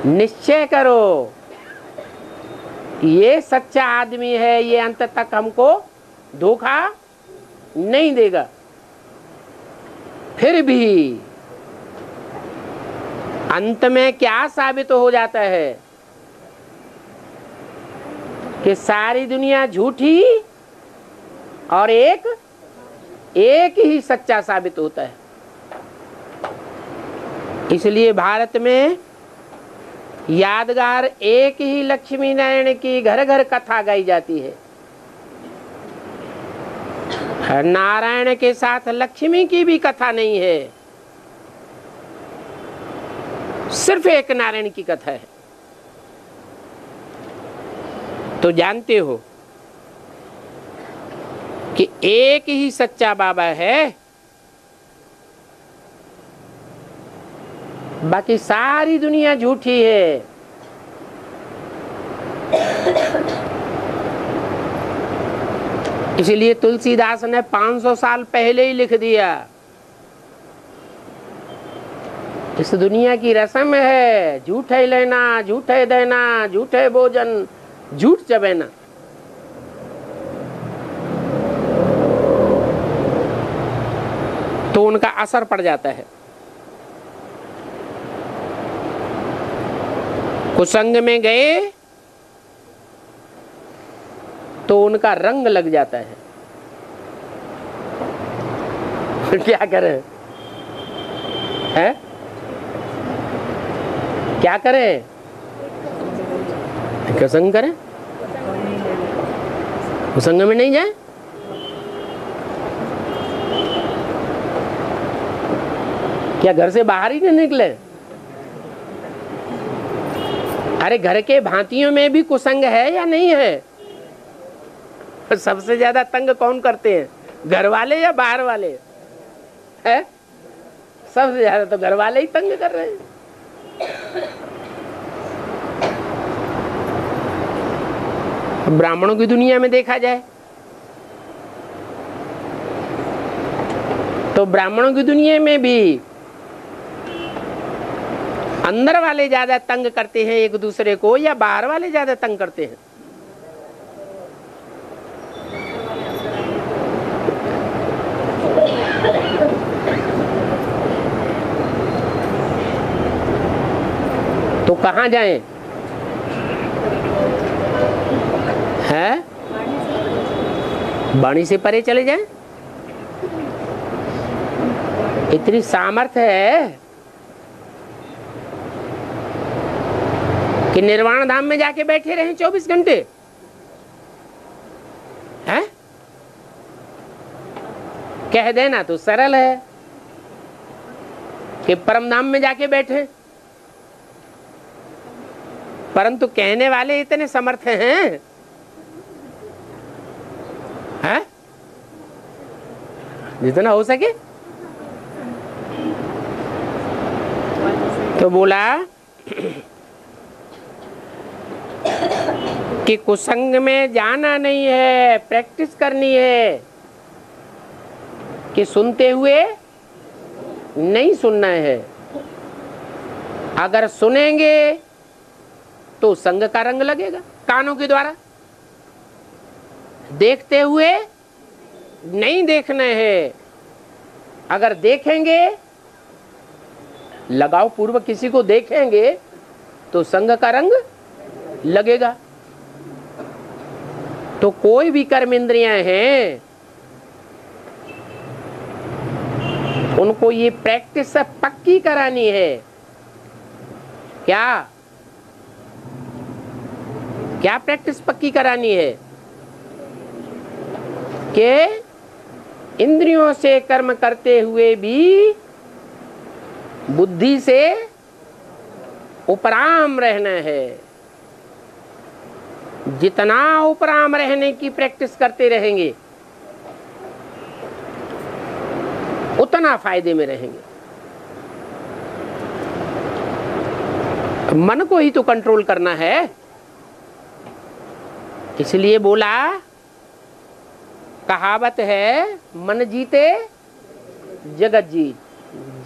निश्चय करो ये सच्चा आदमी है, ये अंत तक हमको धोखा नहीं देगा। फिर भी अंत में क्या साबित हो जाता है कि सारी दुनिया झूठी और एक ही सच्चा साबित होता है। इसलिए भारत में यादगार एक ही लक्ष्मी नारायण की घर घर कथा गाई जाती है। नारायण के साथ लक्ष्मी की भी कथा नहीं है, सिर्फ एक नारायण की कथा है। तो जानते हो कि एक ही सच्चा बाबा है, बाकी सारी दुनिया झूठी है। इसलिए तुलसीदास ने 500 साल पहले ही लिख दिया, इस दुनिया की रस्म है झूठे लेना, झूठे देना, झूठे भोजन, झूठ चबेना। तो उनका असर पड़ जाता है। कुसंग में गए तो उनका रंग लग जाता है। क्या करें, है क्या करें, कुसंग करें, कुसंग में नहीं जाए। क्या घर से बाहर ही नहीं निकले? अरे घर के भांतियों में भी कुसंग है या नहीं है? सबसे ज्यादा तंग कौन करते हैं, घर वाले या बाहर वाले? है सबसे ज्यादा तो घर वाले ही तंग कर रहे हैं। ब्राह्मणों की दुनिया में देखा जाए तो ब्राह्मणों की दुनिया में भी अंदर वाले ज्यादा तंग करते हैं एक दूसरे को या बाहर वाले ज्यादा तंग करते हैं? तो कहां जाएं? है वाणी से परे चले जाएं। इतनी सामर्थ्य है कि निर्वाण धाम में जाके बैठे रहे 24 घंटे। हैं? कह देना तो सरल है कि परम धाम में जाके बैठे, परंतु कहने वाले इतने समर्थ हैं, हैं? जितना हो सके। तो बोला कि कुसंग में जाना नहीं है, प्रैक्टिस करनी है कि सुनते हुए नहीं सुनना है। अगर सुनेंगे तो संग का रंग लगेगा कानों के द्वारा, देखते हुए नहीं देखना है। अगर देखेंगे, लगाव पूर्वक किसी को देखेंगे तो संग का रंग लगेगा। तो कोई भी कर्म इंद्रियां हैं उनको ये प्रैक्टिस से पक्की करानी है। क्या क्या प्रैक्टिस पक्की करानी है कि इंद्रियों से कर्म करते हुए भी बुद्धि से उपराम रहना है। जितना उपराम रहने की प्रैक्टिस करते रहेंगे उतना फायदे में रहेंगे। मन को ही तो कंट्रोल करना है। इसलिए बोला, कहावत है मन जीते जगत जीत।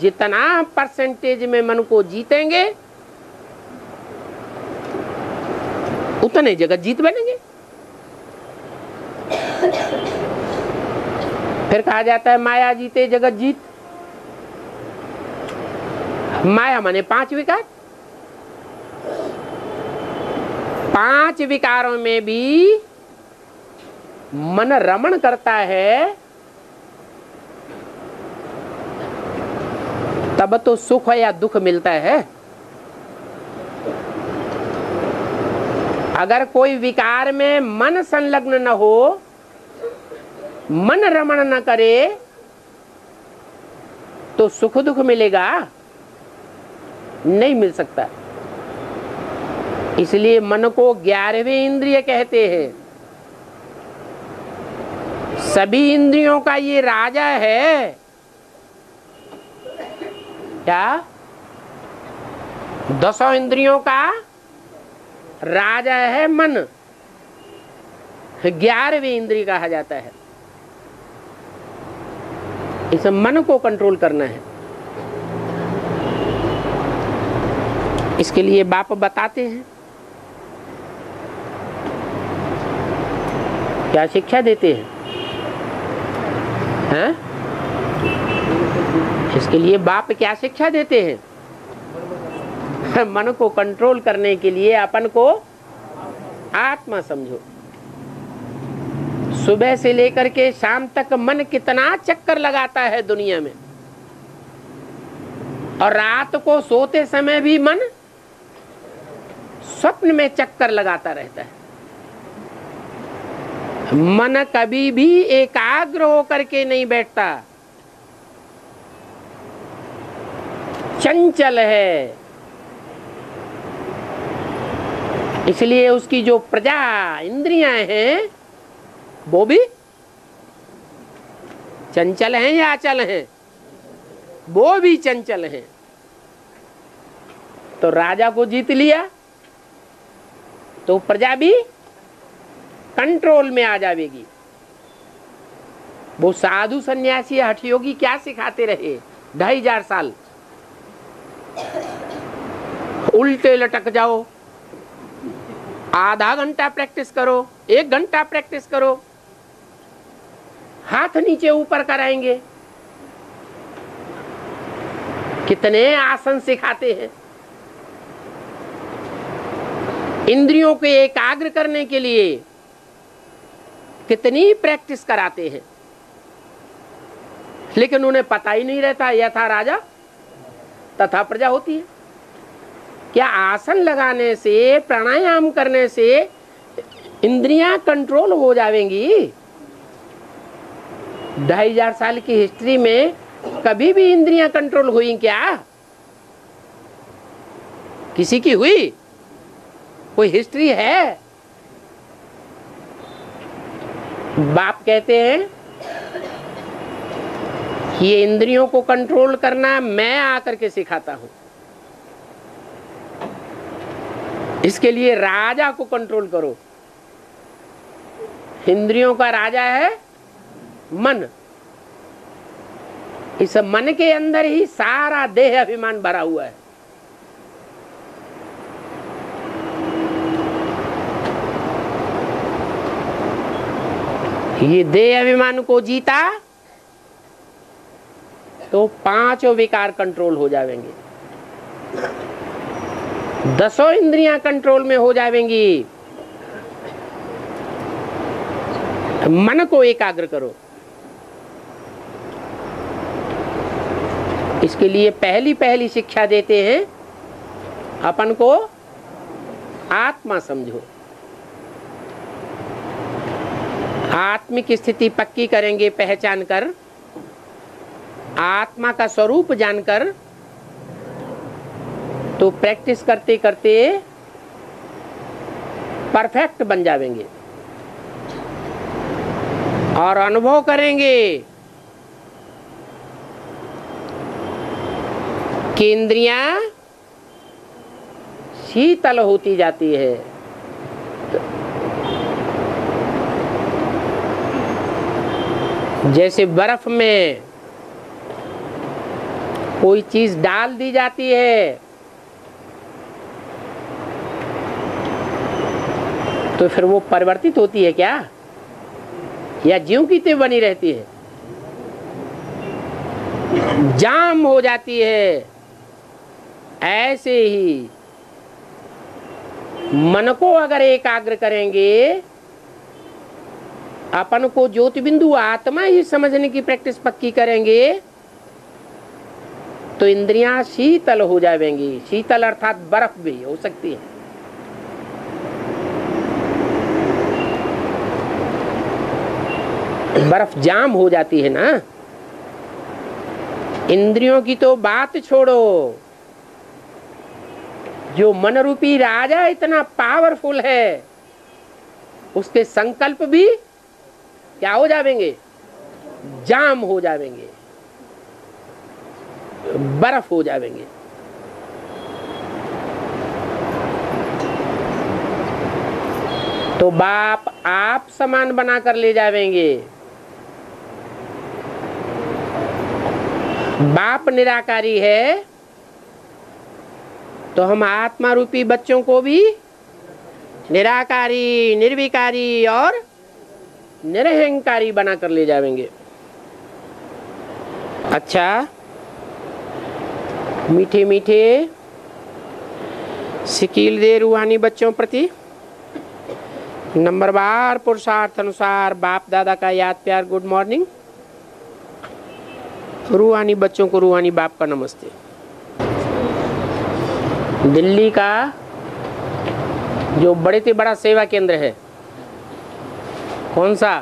जितना परसेंटेज में मन को जीतेंगे उतने जगत जीत बनेंगे। फिर कहा जाता है माया जीते जगत जीत। माया माने 5 विकार। 5 विकारों में भी मन रमण करता है तब तो सुख या दुख मिलता है। अगर कोई विकार में मन संलग्न न हो मन रमण न करे तो सुख दुख मिलेगा? नहीं मिल सकता। इसलिए मन को 11वें इंद्रिय कहते हैं। सभी इंद्रियों का ये राजा है। क्या? 10 इंद्रियों का राजा है मन। 11वीं इंद्रिय कहा जाता है। इस मन को कंट्रोल करना है। इसके लिए बाप बताते हैं, क्या शिक्षा देते हैं? हैं? इसके लिए बाप क्या शिक्षा देते हैं? मन को कंट्रोल करने के लिए अपन को आत्मा समझो। सुबह से लेकर के शाम तक मन कितना चक्कर लगाता है दुनिया में, और रात को सोते समय भी मन स्वप्न में चक्कर लगाता रहता है। मन कभी भी एकाग्र होकर के नहीं बैठता, चंचल है। इसलिए उसकी जो प्रजा इंद्रियां हैं वो भी चंचल हैं या अचल हैं? वो भी चंचल हैं। तो राजा को जीत लिया तो प्रजा भी कंट्रोल में आ जाएगी। वो साधु सन्यासी हठयोगी क्या सिखाते रहे 2500 साल? उल्टे लटक जाओ, आधा घंटा प्रैक्टिस करो, 1 घंटा प्रैक्टिस करो, हाथ नीचे ऊपर कराएंगे। कितने आसन सिखाते हैं इंद्रियों को एकाग्र करने के लिए, कितनी प्रैक्टिस कराते हैं, लेकिन उन्हें पता ही नहीं रहता यथा राजा तथा प्रजा होती है। क्या आसन लगाने से, प्राणायाम करने से इंद्रियां कंट्रोल हो जाएंगी? 2500 साल की हिस्ट्री में कभी भी इंद्रियां कंट्रोल हुई क्या? किसी की हुई? कोई हिस्ट्री है? बाप कहते हैं कि ये इंद्रियों को कंट्रोल करना मैं आकर के सिखाता हूं। इसके लिए राजा को कंट्रोल करो। इंद्रियों का राजा है मन। इस मन के अंदर ही सारा देह अभिमान भरा हुआ है। ये देह अभिमान को जीता तो 5 विकार कंट्रोल हो जाएंगे, 10 इंद्रियां कंट्रोल में हो जाएंगी। मन को एकाग्र करो। इसके लिए पहली शिक्षा देते हैं, अपन को आत्मा समझो। आत्मिक स्थिति पक्की करेंगे पहचान कर, आत्मा का स्वरूप जानकर, तो प्रैक्टिस करते करते परफेक्ट बन जाएंगे और अनुभव करेंगे कि इंद्रियां शीतल होती जाती है। जैसे बर्फ में कोई चीज डाल दी जाती है तो फिर वो परिवर्तित होती है क्या, या ज्यों की त्यों बनी रहती है? जाम हो जाती है। ऐसे ही मन को अगर एकाग्र करेंगे, अपन को ज्योति बिंदु आत्मा ही समझने की प्रैक्टिस पक्की करेंगे, तो इंद्रियां शीतल हो जाएंगी। शीतल अर्थात बर्फ भी हो सकती है। बर्फ जाम हो जाती है ना। इंद्रियों की तो बात छोड़ो, जो मन रूपी राजा इतना पावरफुल है, उसके संकल्प भी क्या हो जाएंगे? जाम हो जाएंगे, बर्फ हो जाएंगे। तो बाप आप समान बनाकर ले जाएंगे। बाप निराकारी है तो हम आत्मा रूपी बच्चों को भी निराकारी, निर्विकारी और निरहंकारी बनाकर ले जाएंगे। अच्छा, मीठे मीठे सिकील दे रूहानी बच्चों प्रति नंबरवार पुरुषार्थ अनुसार बाप दादा का याद प्यार गुड मॉर्निंग। रूहानी बच्चों को रूहानी बाप का नमस्ते। दिल्ली का जो बड़े से बड़ा सेवा केंद्र है, कौन सा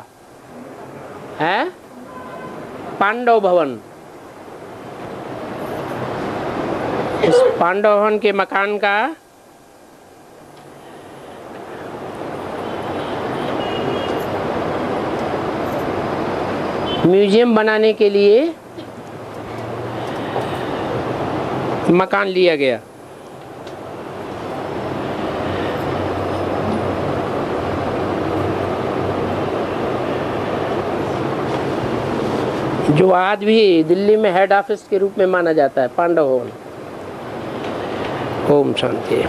है? पांडव भवन। उस पांडव भवन के मकान का म्यूजियम बनाने के लिए मकान लिया गया। जो आज भी दिल्ली में हेड ऑफिस के रूप में माना जाता है, पांडव भवन। ओम शांति।